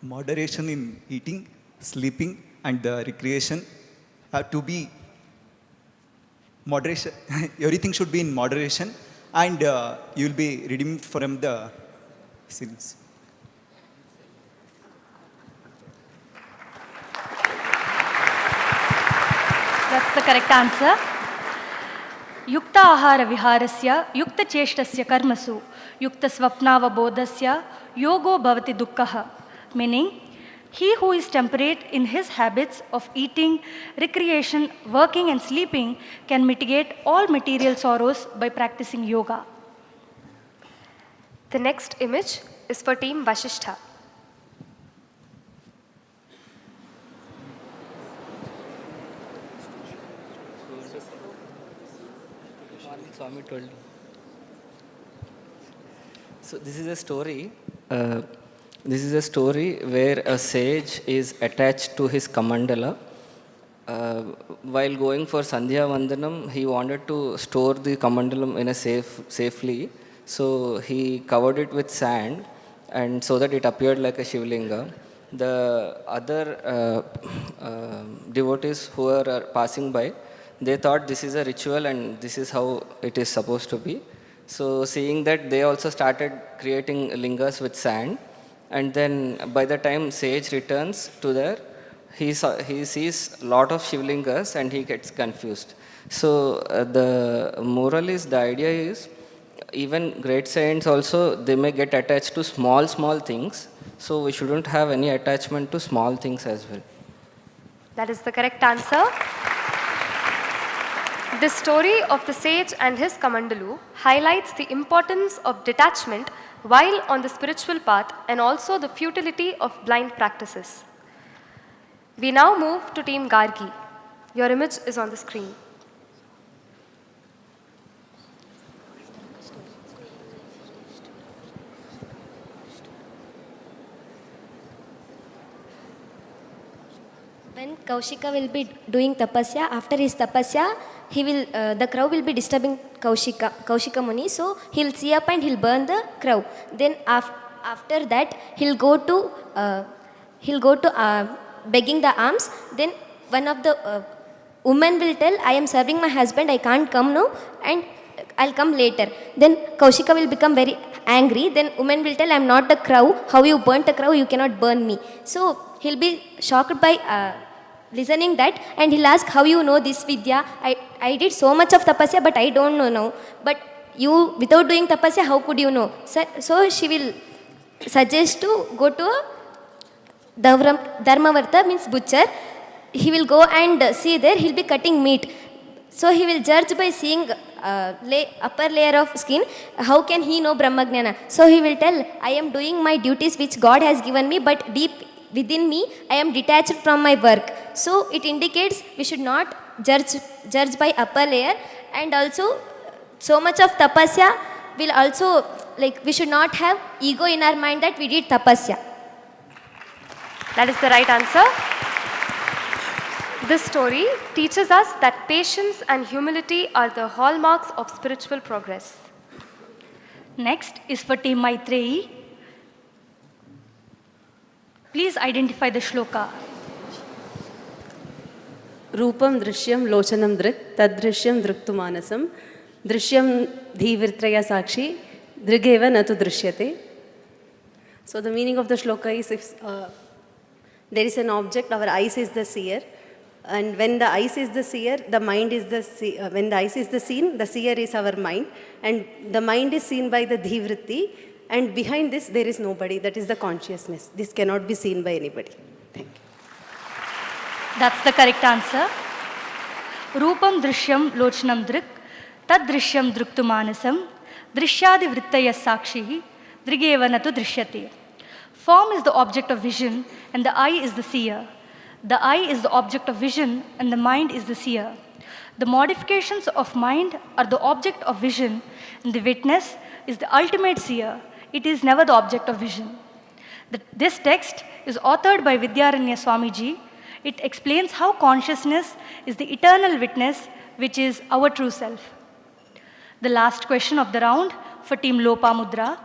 Moderation in eating, sleeping, and recreation have to be moderation. Everything should be in moderation, and you will be redeemed from the sins.
That's the correct answer. Yukta ahara viharasya, yukta cheshtasya karmasu, yukta swapnavabodhasya, yogo bhavati dukkha. Meaning, he who is temperate in his habits of eating, recreation, working and sleeping can mitigate all material sorrows by practicing yoga.
The next image is for Team Vasishtha.
Swami told. So this is a story. This is a story where a sage is attached to his kamandala. While going for Sandhya Vandanam, he wanted to store the kamandalam in a safely. So he covered it with sand, and so that it appeared like a Shivlinga. The other devotees who are passing by, they thought this is a ritual and this is how it is supposed to be. So seeing that, they also started creating lingas with sand. And then by the time sage returns to there, he sees a lot of Shivlingas and he gets confused. So the moral is, the idea is, even great saints also, they may get attached to small things. So we shouldn't have any attachment to small things as well.
That is the correct answer. The story of the sage and his kamandalu highlights the importance of detachment while on the spiritual path and also the futility of blind practices. We now move to Team Gargi. Your image is on the screen.
When Kaushika will be doing tapasya, after his tapasya, he will the crow will be disturbing Kaushika Muni, so he'll see up and he'll burn the crow. Then after that he'll go to begging the alms. Then one of the women will tell, I am serving my husband, I can't come now and I'll come later. Then Kaushika will become very angry. Then woman will tell, I am not the crow, how you burnt a crow, you cannot burn me. So he'll be shocked by listening that, and he'll ask, how you know this Vidya? I did so much of tapasya, but I don't know now. But you, without doing tapasya, how could you know? So she will suggest to go to a Dharmavarta, means butcher. He will go and see there, he'll be cutting meat. So he will judge by seeing upper layer of skin, how can he know Brahmagnana? So he will tell, I am doing my duties which God has given me, but deep within me, I am detached from my work. So it indicates we should not judge by upper layer, and also so much of tapasya will also, like, we should not have ego in our mind that we did tapasya.
That is the right answer. This story teaches us that patience and humility are the hallmarks of spiritual progress.
Next is for team Maitreyi. Please identify the shloka.
Rupam drishyam lochanam drik tadrishyam driktu manasam drishyam dhivirtraya sakshi drigeva natu drishyate. So the meaning of the shloka is if there is an object, our eyes is the seer, and when the eyes is the seer, the mind is the when the eyes is the seen, the seer is our mind, and the mind is seen by the dhivritti, and behind this there is nobody, that is the consciousness. This cannot be seen by anybody. Thank you.
That's the correct answer. Rupam drishyam lochanam drik tad drishyam druktu manasam drishyadi vrittaya sakshi drigeva natu drishyate. Form is the object of vision and the eye is the seer. The eye is the object of vision and the mind is the seer. The modifications of mind are the object of vision and the witness is the ultimate seer. It is never the object of vision. This text is authored by Vidyaranya Swamiji. It explains how consciousness is the eternal witness, which is our true self. The last question of the round for team Lopamudra.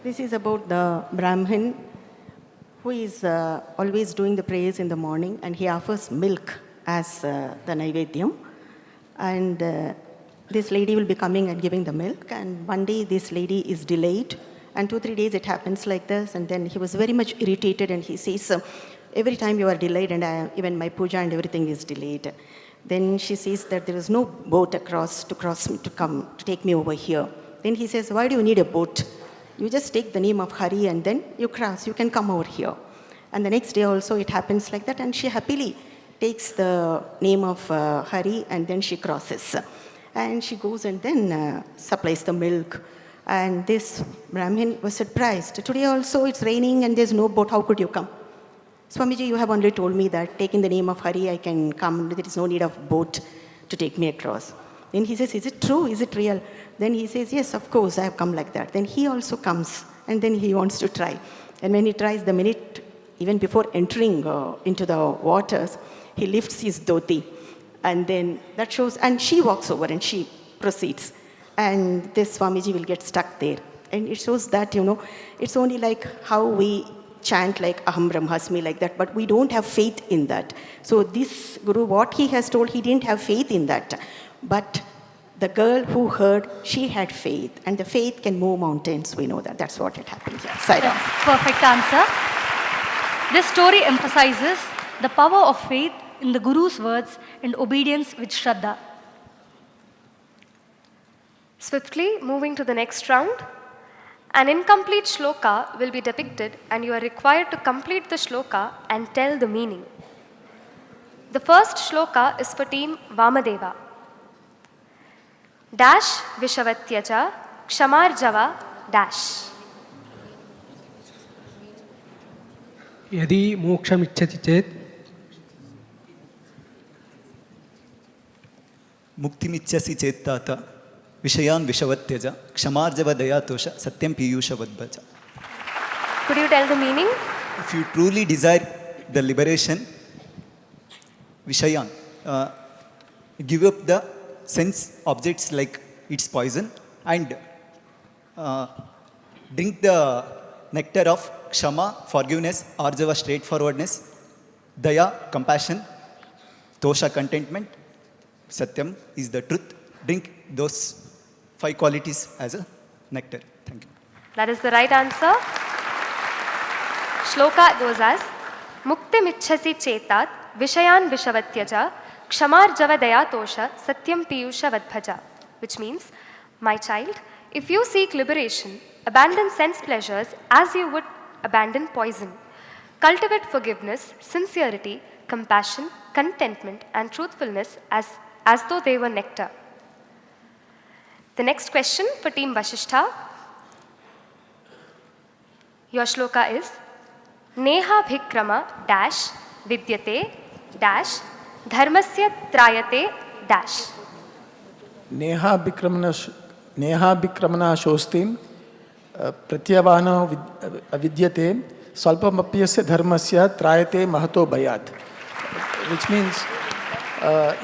This is about the Brahmin who is always doing the prayers in the morning, and he offers milk as the Naivedyam. And this lady will be coming and giving the milk, and one day this lady is delayed, and 2-3 days it happens like this, and then he was very much irritated, and he says, every time you are delayed, and even my puja and everything is delayed. Then she says that there is no boat to come to take me over here. Then he says, why do you need a boat? You just take the name of Hari and then you cross, you can come over here. And the next day also it happens like that, and she happily takes the name of Hari and then she crosses. And she goes and then supplies the milk. And this Brahmin was surprised. Today also it's raining and there's no boat, how could you come? Swamiji, you have only told me that taking the name of Hari I can come, there is no need of boat to take me across. Then he says, is it true? Is it real? Then he says, yes, of course, I have come like that. Then he also comes, and then he wants to try. And when he tries, the minute, even before entering into the waters, he lifts his dhoti. And then that shows, and she walks over and she proceeds. And this Swamiji will get stuck there. And it shows that, it's only like how we chant like Aham Brahmasmi like that, but we don't have faith in that. So this Guru, what he has told, he didn't have faith in that. But the girl who heard, she had faith, and the faith can move mountains. We know that. That's what it happened here. Sai-Ram.
Perfect answer. This story emphasizes the power of faith in the Guru's words and obedience with Shraddha.
Swiftly moving to the next round. An incomplete shloka will be depicted and you are required to complete the shloka and tell the meaning. The first shloka is for team Vamadeva. Dash Vishavatyaja Kshamarjava Dash.
यदि मोक्षम् इच्छति चेत्
मुक्तिमिच्छसि चेत् तात विषयान् विषवत्यज क्षमार्जव दयातोष सत्यं पीयूषवद्भज.
Could you tell the meaning?
If you truly desire the liberation, Vishayan, give up the sense objects like its poison and drink the nectar of Kshama, forgiveness, Arjava, straightforwardness, Daya, compassion, Tosha, contentment, Satyam is the truth. Drink those 5 qualities as a nectar. Thank you.
That is the right answer. Shloka goes as Muktimicchasi chetat Vishayan Vishavatyaja Kshamarjava Dayatosha Satyam Piyusha Vadbhaja, which means, my child, if you seek liberation, abandon sense pleasures as you would abandon poison. Cultivate forgiveness, sincerity, compassion, contentment, and truthfulness as though they were nectar. The next question for team Vasishtha. Your shloka is Neha Bhikrama dash Vidyate dash Dharmasya Trayate dash.
Neha Bhikramana Shostim Pratyavana Vidyate Swalpamapyasya Dharmasya Trayate Mahato Bhayat. which means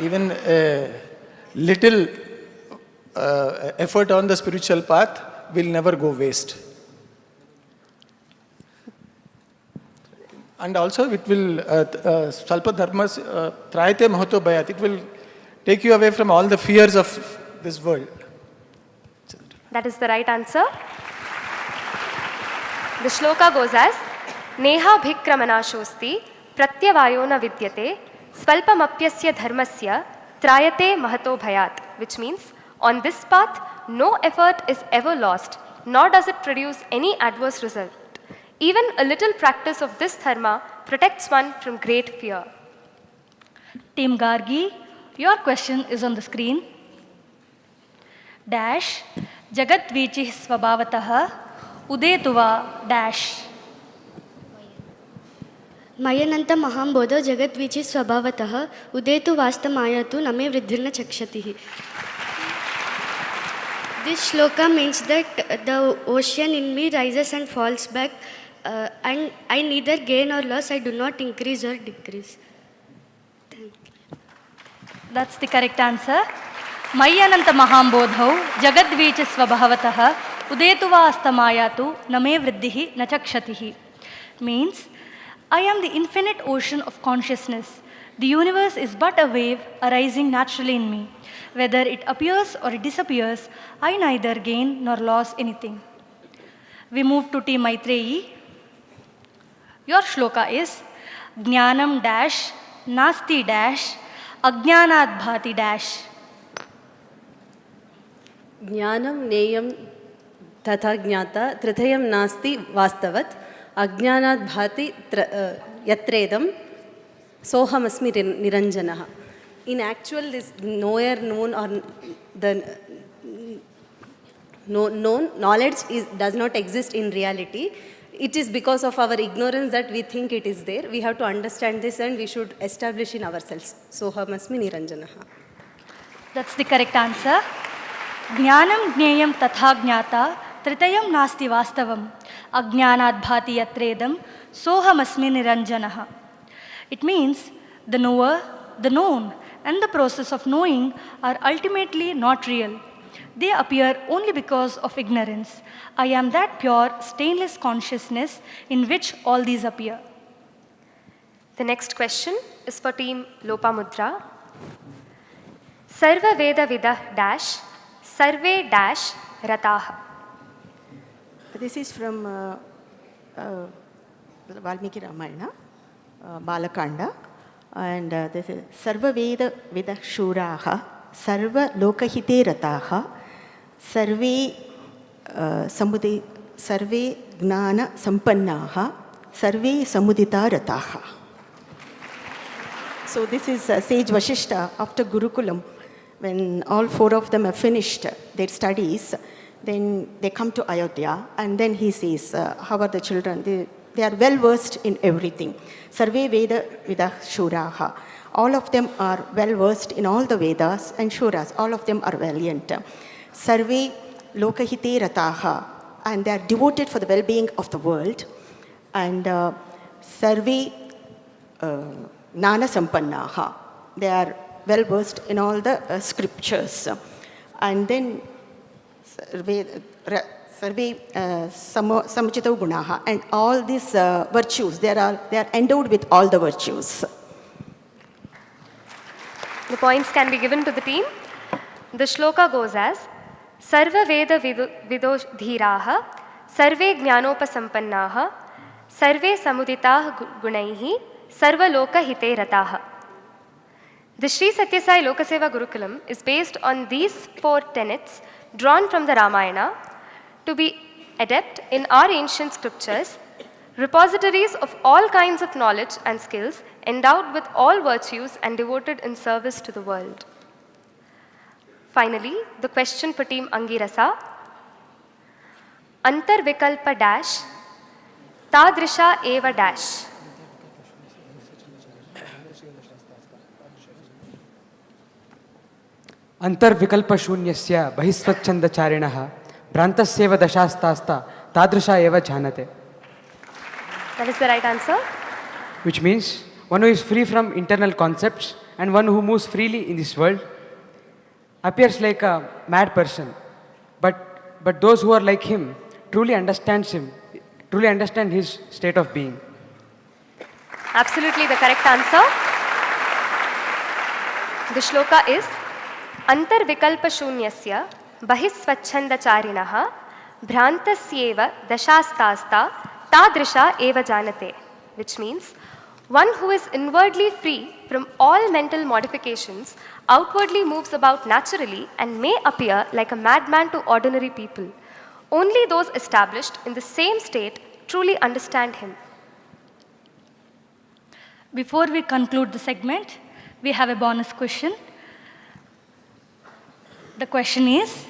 even a little effort on the spiritual path will never go waste. And also it will, Salpa Dharmas, Trayate Mahato Bhayat, it will take you away from all the fears of this world.
That is the right answer. The shloka goes as Neha bhikramanashosti pratyavayo na vidyate swalpamapyasya dharmasya trayate mahato bhayat, which means on this path no effort is ever lost, nor does it produce any adverse result. Even a little practice of this dharma protects one from great fear.
Team Gargi, your question is on the screen. Dash Jagat Vichi Swabhavatah Udetuva dash.
मयनंत Mahabodhi जगद्वीची स्वभावतः उदेतु वास्तमायतु नमे वृद्धिर्न चक्षतिः. This shloka means that the ocean in me rises and falls back, and I neither gain or loss, I do not increase or decrease. Thank you.
That's the correct answer. Mayyananta Mahambodhau Jagadvicha Swabhavatah Udetuva Astamayatu Name Vriddhihi Nachakshatihi means I am the infinite ocean of consciousness. The universe is but a wave arising naturally in me. Whether it appears or it disappears, I neither gain nor lose anything. We move to Team Maitreyi. Your shloka is Jnanam dash Nasti dash Ajnanad bhati dash.
Jnanam neyam tatha jnata trithayam nasti vastavat Ajnanad bhati yatredam sohamasmi niranjanaha. In actual, this knower, known, or the known knowledge does not exist in reality. It is because of our ignorance that we think it is there. We have to understand this and we should establish in ourselves. Sohamasmi niranjanaha.
That's the correct answer. Jnanam jneyam tatha jnata tritayam nasti vastavam ajnanad bhati yatredam sohamasmi niranjanaha. It means the knower, the known, and the process of knowing are ultimately not real. They appear only because of ignorance. I am that pure, stainless consciousness in which all these appear.
The next question is for Team Lopamudra. Sarva Veda Vidah dash Sarve dash Rataha.
This is from Valmiki Ramayana, Balakanda. And this is Sarva Veda Vidah Shuraha, Sarva Lokahite Rataha, Sarve Sarve Gnana Sampannaha, Sarve Samudita Rataha. So this is Sage Vashishta after Gurukulam. When all four of them have finished their studies, then they come to Ayodhya and then he says, how are the children? They are well versed in everything. Sarve Veda Vidah Shuraha. All of them are well versed in all the Vedas and Shuras. All of them are valiant. Sarve Lokahite Rataha. And they are devoted for the well-being of the world. And Sarve Nana Sampannaha. They are well versed in all the scriptures. And then Sarve Samachita Gunaha, and all these virtues, they are endowed with all the virtues.
The points can be given to the team. The shloka goes as Sarva Veda Vido Dhiraha, Sarve Jnanopasampannaha, Sarve Samuditah Gunaihi, Sarva Loka Hite Rataha. The Sri Sathya Sai Lokaseva Gurukulam is based on these four tenets drawn from the Ramayana to be adept in our ancient scriptures, repositories of all kinds of knowledge and skills, endowed with all virtues and devoted in service to the world. Finally, the question for Team Angirasa. Antarvikalpa dash, Tadrisha eva dash.
अंतर्विकल्पशून्यस्य बहिस्वच्छन्दचारिणः प्रान्तस्यैव दशास्तास्ता तादृशा एव जानते.
That is the right answer.
Which means one who is free from internal concepts and one who moves freely in this world, appears like a mad person. But those who are like him truly understand his state of being.
Absolutely the correct answer. The shloka is Antarvikalpa Shunyasya Bahisvachhandacharinaha Bhrantasyeva Dashastasta Tadrisha Eva Janate, which means one who is inwardly free from all mental modifications outwardly moves about naturally and may appear like a madman to ordinary people. Only those established in the same state truly understand him.
Before we conclude the segment, we have a bonus question. The question is,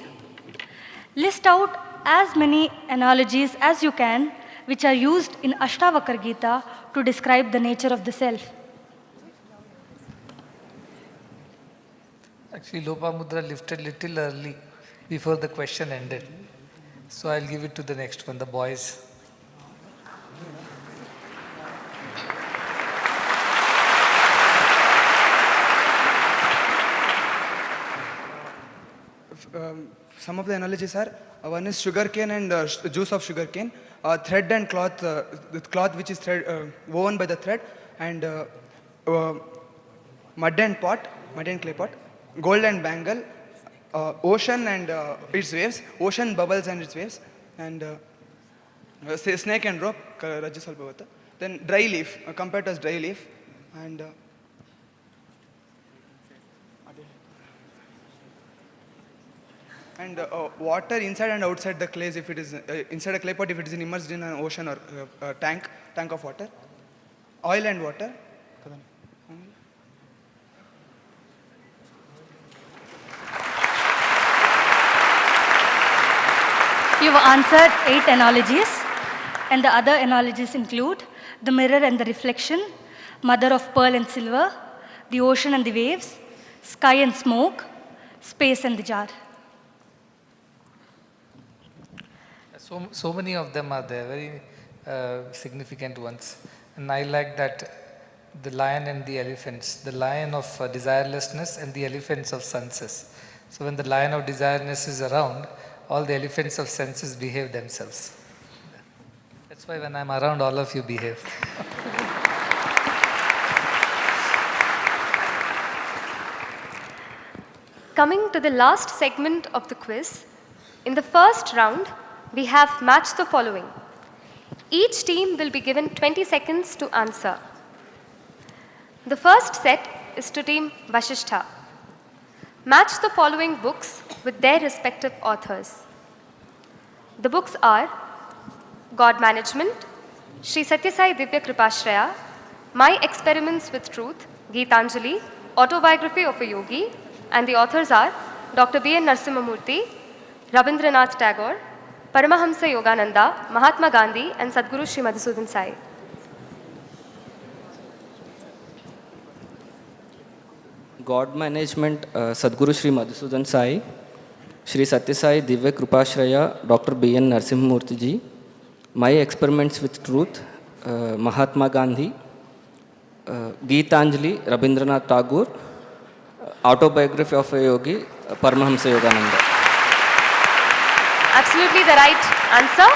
list out as many analogies as you can which are used in Ashtavakra Gita to describe the nature of the self.
Actually, Lopamudra lifted little early before the question ended. So I'll give it to the next one, the boys.
Some of the analogies are, one is sugarcane and juice of sugarcane, thread and cloth, the cloth which is woven by the thread, and mud and clay pot, gold and bangle, ocean and its waves, ocean bubbles and its waves, and snake and rope, then dry leaf, compared as dry leaf, and water inside and outside the clays, if it is inside a clay pot, if it is immersed in an ocean or tank of water, oil and water.
You've answered 8 analogies, and the other analogies include the mirror and the reflection, mother of pearl and silver, the ocean and the waves, sky and smoke, space and the jar.
So many of them are there, very significant ones. And I like that the lion and the elephants, the lion of desirelessness and the elephants of senses. So when the lion of desirelessness is around, all the elephants of senses behave themselves. That's why when I'm around, all of you behave.
Coming to the last segment of the quiz, in the first round, we have matched the following. Each team will be given 20 seconds to answer. The first set is to team Vasishtha. Match the following books with their respective authors. The books are God Management, Sri Sathya Sai Divya Kripashraya, My Experiments with Truth, Gitanjali, Autobiography of a Yogi, and the authors are Dr. B. N. Narasimhamurthy, Rabindranath Tagore, Paramahamsa Yogananda, Mahatma Gandhi, and Sadhguru Sri Madhusudan Sai.
God Management, Sadhguru Sri Madhusudan Sai, Sri Sathya Sai Divya Kripashraya, Dr. B. N. Narasimhamurthy ji, My Experiments with Truth, Mahatma Gandhi, Gitanjali, Rabindranath Tagore, Autobiography of a Yogi, Paramahamsa Yogananda.
Absolutely the right answer.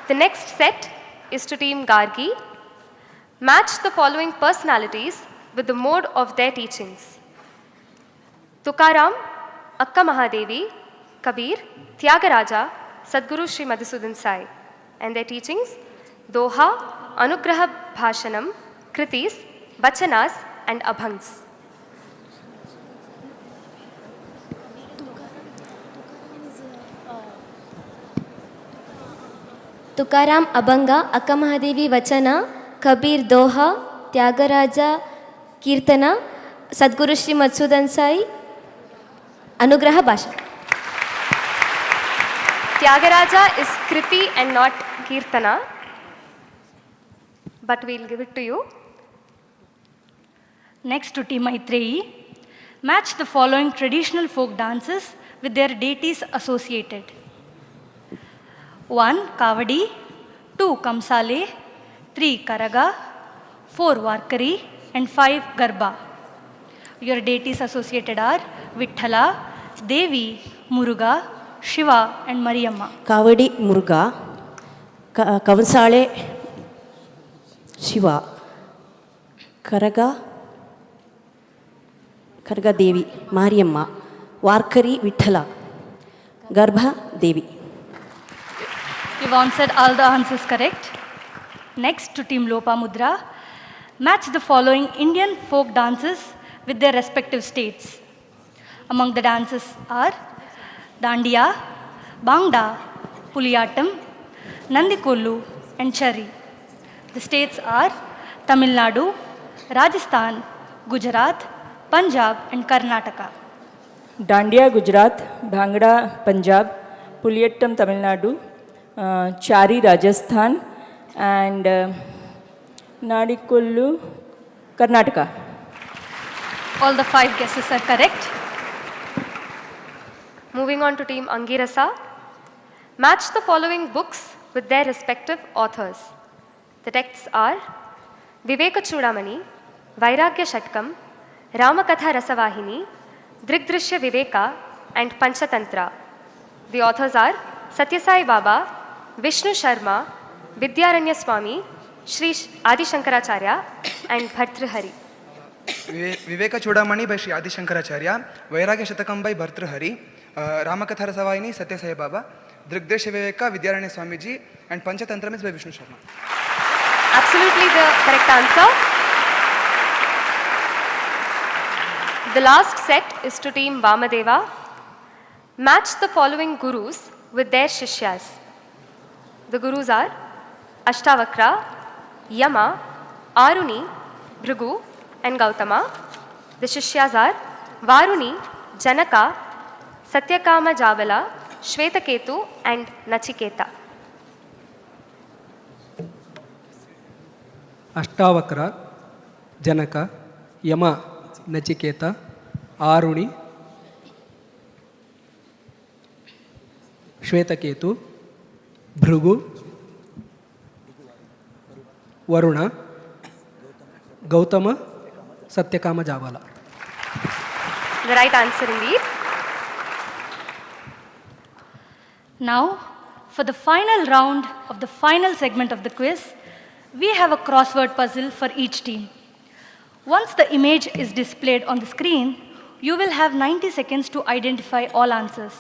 The next set is to team Gargi. Match the following personalities with the mode of their teachings. Tukaram, Akka Mahadevi, Kabir, Tyagaraja, Sadhguru Sri Madhusudan Sai. And their teachings, Doha, Anugraha Bhashanam, Kritis, Vachanas, and Abhangs.
Tukaram Abhanga, Akka Mahadevi Vachana, Kabir Doha, Tyagaraja Kirtana, Sadhguru Sri Madhusudan Sai, Anugraha Bhasha.
Tyagaraja is Kriti and not Kirtana, but we'll give it to you.
Next to Team Maitreyi, match the following traditional folk dances with their deities associated. 1. Kavadi, 2. Kamsale, 3. Karaga, 4 Varkari, and 5 Garba. Your deities associated are Vithala, Devi, Muruga, Shiva, and Mariamma.
Kavadi Muruga, Kavansale Shiva, Karaga Devi, Mariamma, Varkari Vithala, Garbha Devi.
You've answered all the answers correct. Next to Team Lopamudra, match the following Indian folk dances with their respective states. Among the dances are Dandiya, Bangda, Puliyattam, Nandikollu, and Chari. The states are Tamil Nadu, Rajasthan, Gujarat, Punjab, and Karnataka.
Dandiya, Gujarat, Bhangra, Punjab, Puliyattam, Tamil Nadu, Chari, Rajasthan, and Nadikollu, Karnataka.
All the 5 guesses are correct.
Moving on to Team Angirasa. Match the following books with their respective authors. The texts are Viveka Chudamani, Vairagya Shatkam, Ramakatha Rasavahini, Drigdrishya Viveka, and Panchatantra. The authors are Sathya Sai Baba, Vishnu Sharma, Vidyaranya Swami, Sri Adi Shankaracharya, and Bhartrhari.
Viveka Chudamani by Sri Adi Shankaracharya, Vairagya Shatakam by Bhartrhari, Ramakatha Rasavahini, Sathya Sai Baba, Drigdrishya Viveka, Vidyaranya Swamiji, and Panchatantra is by Vishnu Sharma.
Absolutely the correct answer. The last set is to Team Vamadeva. Match the following gurus with their shishyas. The gurus are Ashtavakra, Yama, Aruni, Bhrigu, and Gautama. The shishyas are Varuni, Janaka, Satyakama Javala, Shvetaketu, and Nachiketa.
Ashtavakra, Janaka, Yama, Nachiketa, Aruni, Shvetaketu, Bhrigu, Varuna, Gautama, Satyakama Javala.
The right answer indeed.
Now, for the final round of the final segment of the quiz, we have a crossword puzzle for each team. Once the image is displayed on the screen, you will have 90 seconds to identify all answers.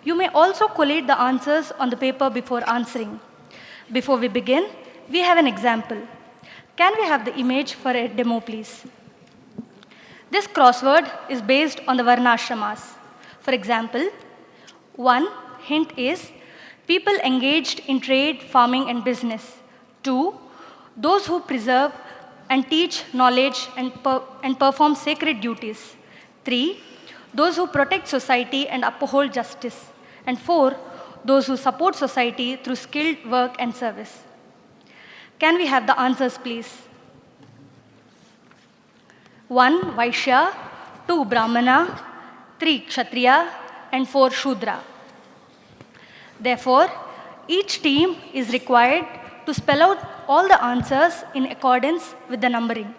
You may also collate the answers on the paper before answering. Before we begin, we have an example. Can we have the image for a demo, please? This crossword is based on the Varnashramas. For example, 1 hint is people engaged in trade, farming, and business. 2, those who preserve and teach knowledge and perform sacred duties. 3, those who protect society and uphold justice. And 4, those who support society through skilled work and service. Can we have the answers, please? 1 Vaishya, 2 Brahmana, 3 Kshatriya, and 4 Shudra. Therefore, each team is required to spell out all the answers in accordance with the numbering.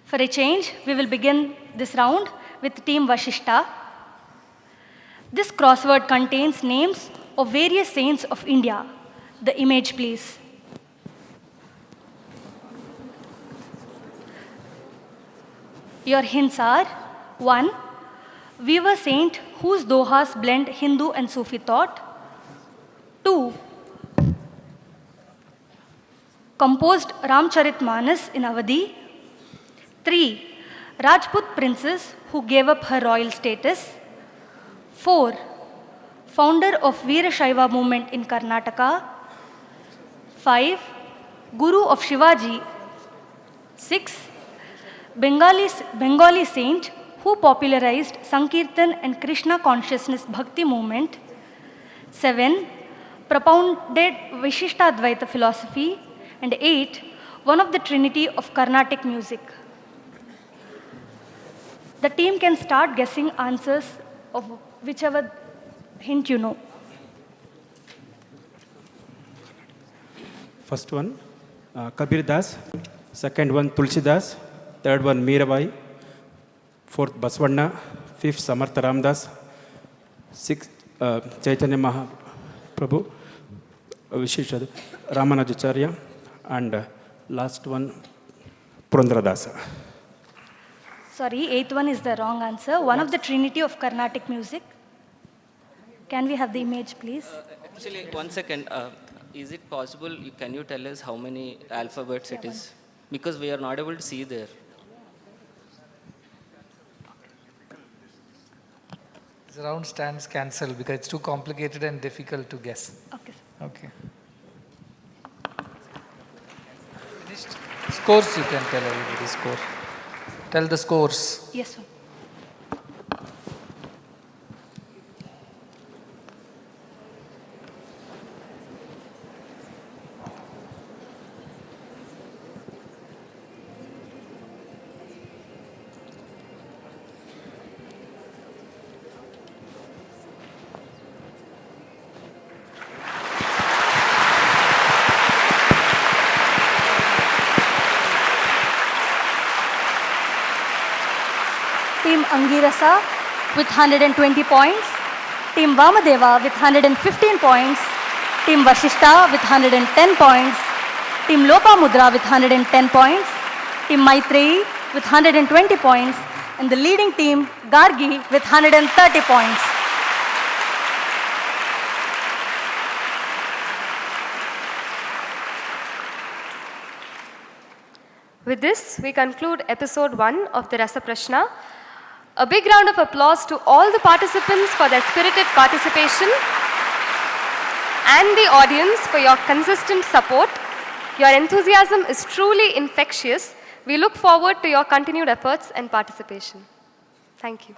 For a change, we will begin this round with Team Vashishta. This crossword contains names of various saints of India. The image, please. Your hints are 1. Weaver saint whose dohas blend Hindu and Sufi thought. 2. Composed Ramcharitmanas in Awadhi. 3. Rajput princess who gave up her royal status. 4. Founder of Veerashaiva movement in Karnataka. 5. Guru of Shivaji. 6. Bengali saint who popularized Sankirtan and Krishna consciousness bhakti movement. 7. Propounded Vishishtadvaita philosophy. And 8. One of the trinity of Carnatic music. The team can start guessing answers of whichever hint you know.
First one, Kabir Das. Second one, Tulsi Das. Third one, Mirabai. Fourth, Basvanna. Fifth, Samartha Ramdas. Sixth, Chaitanya Mahaprabhu. Vishishad Ramanujacharya. And last one, Purandara.
Sorry, eighth one is the wrong answer. One of the Trinity of Carnatic music. Can we have the image, please?
Actually, 1 second. Is it possible, can you tell us how many alphabets it is? Because we are not able to see there.
The round stands cancel because it's too complicated and difficult to guess.
Okay.
Okay. Finished? Scores you can tell everybody, score. Tell the scores.
Yes, sir. Team Angirasa with 120 points, Team Vamadeva with 115 points, Team Vashishta with 110 points, Team Lopamudra with 110 points, Team Maitreyi with 120 points, and the leading team Gargi with 130 points.
With this, we conclude episode 1 of the Rasaprasna. A big round of applause to all the participants for their spirited participation and the audience for your consistent support. Your enthusiasm is truly infectious. We look forward to your continued efforts and participation. Thank you.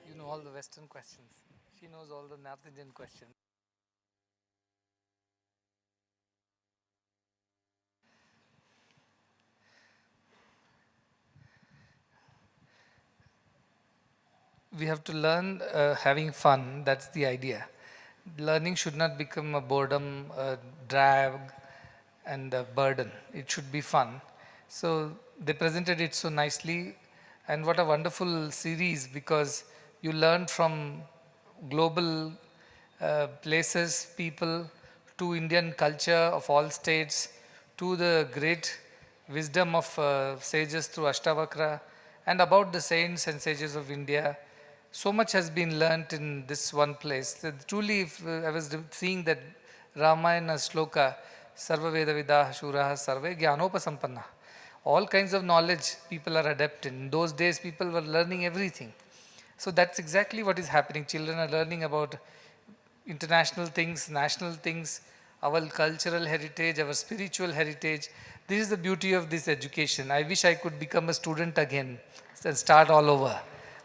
You know all the Western questions. She knows all the North Indian questions. we have to learn having fun. That's the idea. Learning should not become a boredom, a drag, and a burden. It should be fun. So they presented it so nicely, and what a wonderful series, because you learn from global places, people, to Indian culture of all states, to the great wisdom of sages through Ashtavakra, and about the saints and sages of India. So much has been learnt in this one place. Truly, if I was seeing that Ramayana shloka, Sarva Veda Vidah Shuraha Sarve Jnanopasampanna. All kinds of knowledge people are adept in. In those days, people were learning everything. So that's exactly what is happening. Children are learning about international things, national things, our cultural heritage, our spiritual heritage. This is the beauty of this education. I wish I could become a student again and start all over,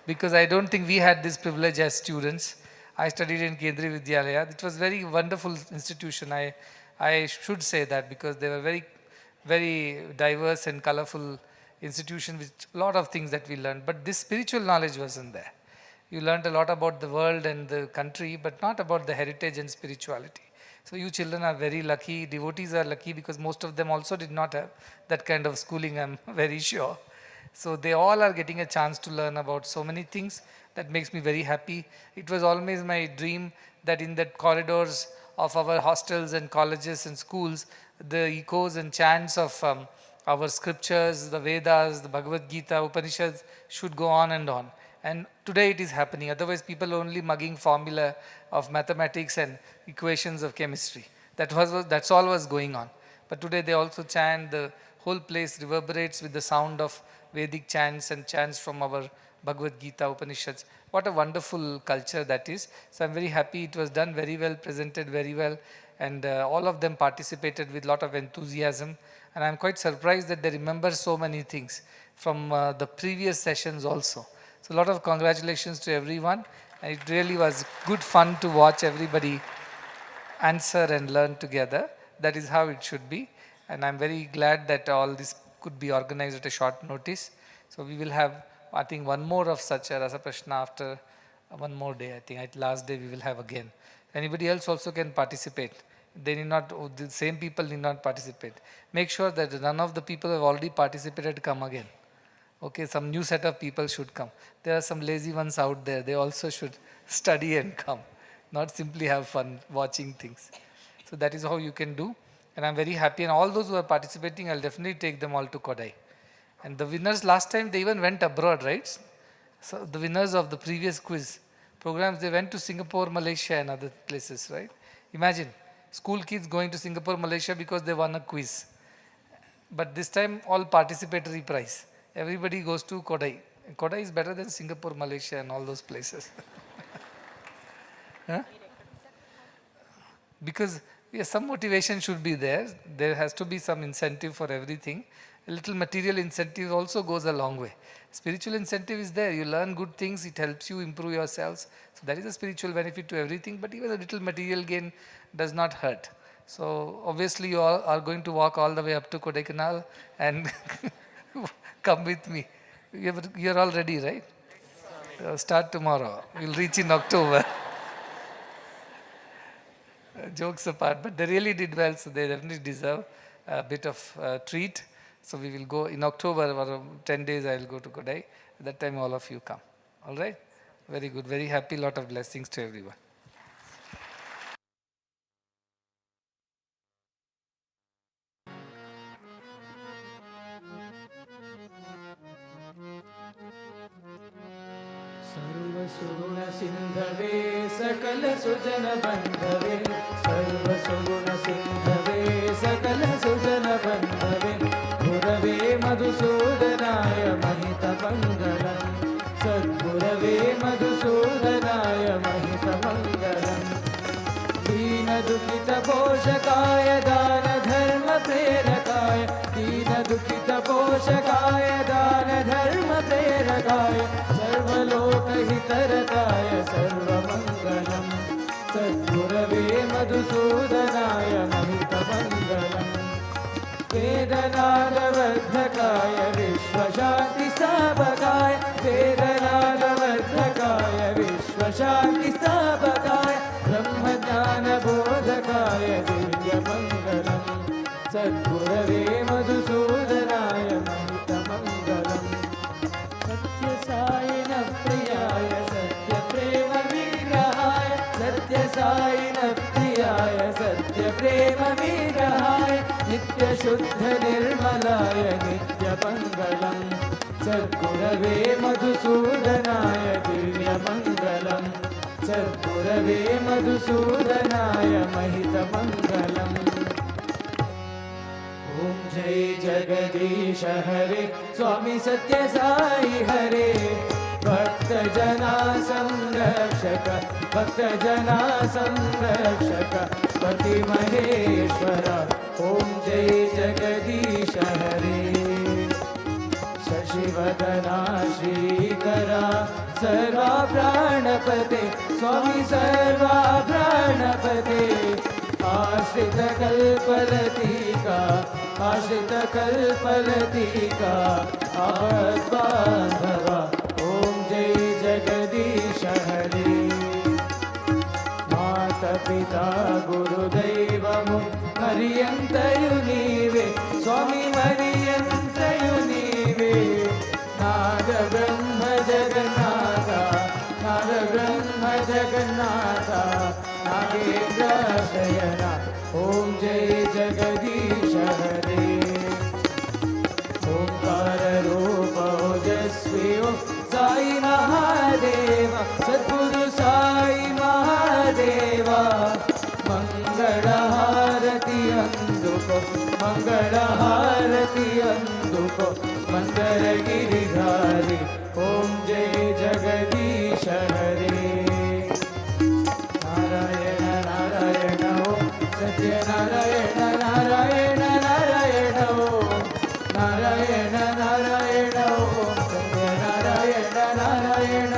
because I don't think we had this privilege as students. I studied in Kendriya Vidyalaya. It was very wonderful institution. I should say that, because they were very, very diverse and colorful institution with a lot of things that we learned. But this spiritual knowledge wasn't there. You learned a lot about the world and the country, but not about the heritage and spirituality. So you children are very lucky. Devotees are lucky, because most of them also did not have that kind of schooling, I'm very sure. So they all are getting a chance to learn about so many things. That makes me very happy. It was always my dream that in the corridors of our hostels and colleges and schools, the echoes and chants of our scriptures, the Vedas, the Bhagavad Gita, Upanishads should go on and on. And today it is happening. Otherwise, people are only mugging formula of mathematics and equations of chemistry. That's all was going on. But today they also chant. The whole place reverberates with the sound of Vedic chants and chants from our Bhagavad Gita, Upanishads. What a wonderful culture that is. So I'm very happy. It was done very well, presented very well, and all of them participated with a lot of enthusiasm. And I'm quite surprised that they remember so many things from the previous sessions also. So a lot of congratulations to everyone. And it really was good fun to watch everybody answer and learn together. That is how it should be. And I'm very glad that all this could be organized at a short notice. So we will have, I think, one more of such a Rasaprasna after one more day. I think last day we will have again. Anybody else also can participate. They need not, the same people need not participate. Make sure that none of the people who have already participated come again. Okay, some new set of people should come. There are some lazy ones out there. They also should study and come, not simply have fun watching things. So that is how you can do. And I'm very happy. And all those who are participating, I'll definitely take them all to Kodai. And the winners last time, they even went abroad, right? So the winners of the previous quiz programs, they went to Singapore, Malaysia and other places, right? Imagine, school kids going to Singapore, Malaysia because they won a quiz. But this time, all participatory prize. Everybody goes to Kodai. Kodai is better than Singapore, Malaysia and all those places. Huh? Because yes, some motivation should be there. There has to be some incentive for everything. A little material incentive also goes a long way. Spiritual incentive is there. You learn good things. It helps you improve yourselves. So that is a spiritual benefit to everything. But even a little material gain does not hurt. So obviously you all are going to walk all the way up to Kodaikanal and come with me. You're all ready, right? Start tomorrow. We'll reach in October. Jokes apart, but they really did well, so they definitely deserve a bit of treat. So we will go in October, for 10 days I will go to Kodai. At that time all of you come. All right? Very good, very happy, lot of blessings to everyone.
सर्वसुगुण सिंधवे सकल सुजन बंधवे सर्वसुगुण सिंधवे सकल सुजन बंधवे गुरवे मधुसूदनाय महित मंगलम् सद्गुरवे मधुसूदनाय महित मंगलम् दीन दुखित पोषकाय दान धर्म प्रेरकाय दीन दुखित पोषकाय दान धर्म प्रेरकाय सर्वलोकहितरताय सर्वमङ्गलम् सद्गुरवे मधुसूदनाय महितमङ्गलम् वेदनादवर्धकाय विश्वशान्तिस्थापकाय वेदनादवर्धकाय शान्तिस्थापकाय ब्रह्मज्ञानबोधकाय दिव्यमङ्गलम् सद्गुरवे मधुसूदनाय महितमङ्गलम् सत्यसायिनः प्रियाय सत्यप्रेमविग्रहाय सत्यसायिनः प्रियाय सत्यप्रेमविग्रहाय नित्यशुद्धनिर्मलाय नित्यमङ्गलम् सद्गुरवे मधुसूदनाय दिव्यमङ्गलम् सद्गुरवे मधुसूदनाय महितमङ्गलम् ॐ जय जगदीश हरे स्वामी सत्य साई हरे भक्तजना संरक्षक भक्तजना संरक्षक पति महेश्वर ॐ जय जगदीश हरे शशिवदना श्रीकरा सर्वा प्राणपते स्वामी सर्वा प्राणपते आश्रितकल्पलतिका आश्रितकल्पलतिका आवद्बान्धव ॐ जय जगदीश हरे मातपिता गुरुदैवमु मरियन्तयु नीवे स्वामी मरियन्तयु नीवे नागब्रह्म जगन्नाथ नागब्रह्म जगन्नाथ नागेन्द्रशयना ॐ जय जगदीश हरे ओंकार रूप ओजस्वी साई महादेव सद्गुरु साई महादेव मंगलहारति अंदुको मंगलहारति अंदुको मंदर गिरिधारी ॐ जय जगदीश हरे नारायण नारायण सत्यनारायण नारायण नारायण नारायण नारायण सत्यनारायण नारायण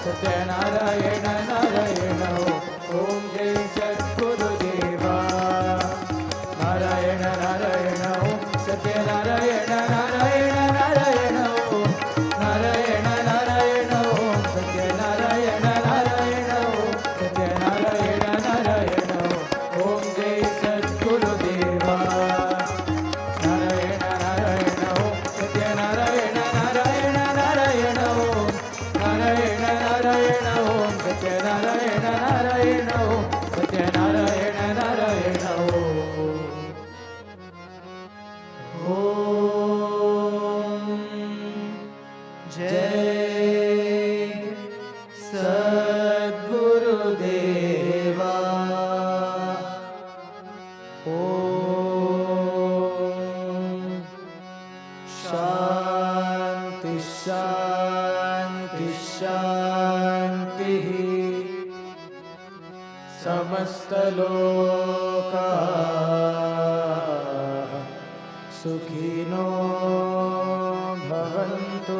सत्यनारायण नारायण ॐ जय सद्गुरुदेवा नारायण नारायण सत्यनारायण नारायण नारायण नारायण नारायण सत्यनारायण नारायण सत्यनारायण नारायण ॐ जय सद्गुरुदेवा नारायण नारायण सत्यनारायण नारायण नारायण नारायण नारायण सत्यनारायण नारायण सत्यनारायण नारायण ॐ जय सद्गुरुदेवा ॐ शान्ति शान्ति शान्तिः समस्तलोकाः सुखिनो भवन्तु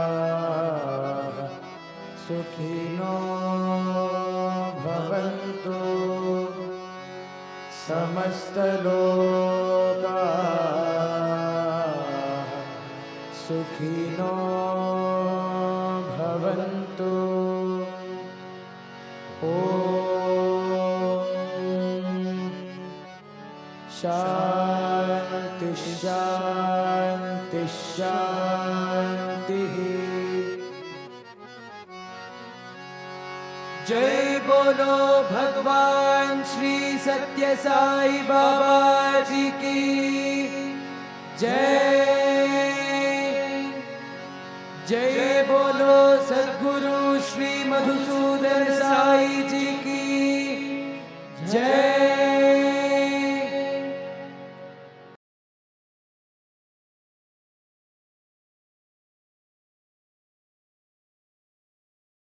समस्तलोकाः सुखिनो भवन्तु समस्तलोकाः सुखिनो भवन्तु ॐ शान्ति शान्ति शान्तिः जय बोलो भगवान श्री सत्य साई बाबा जी की जय जय बोलो सद्गुरु श्री मधुसूदन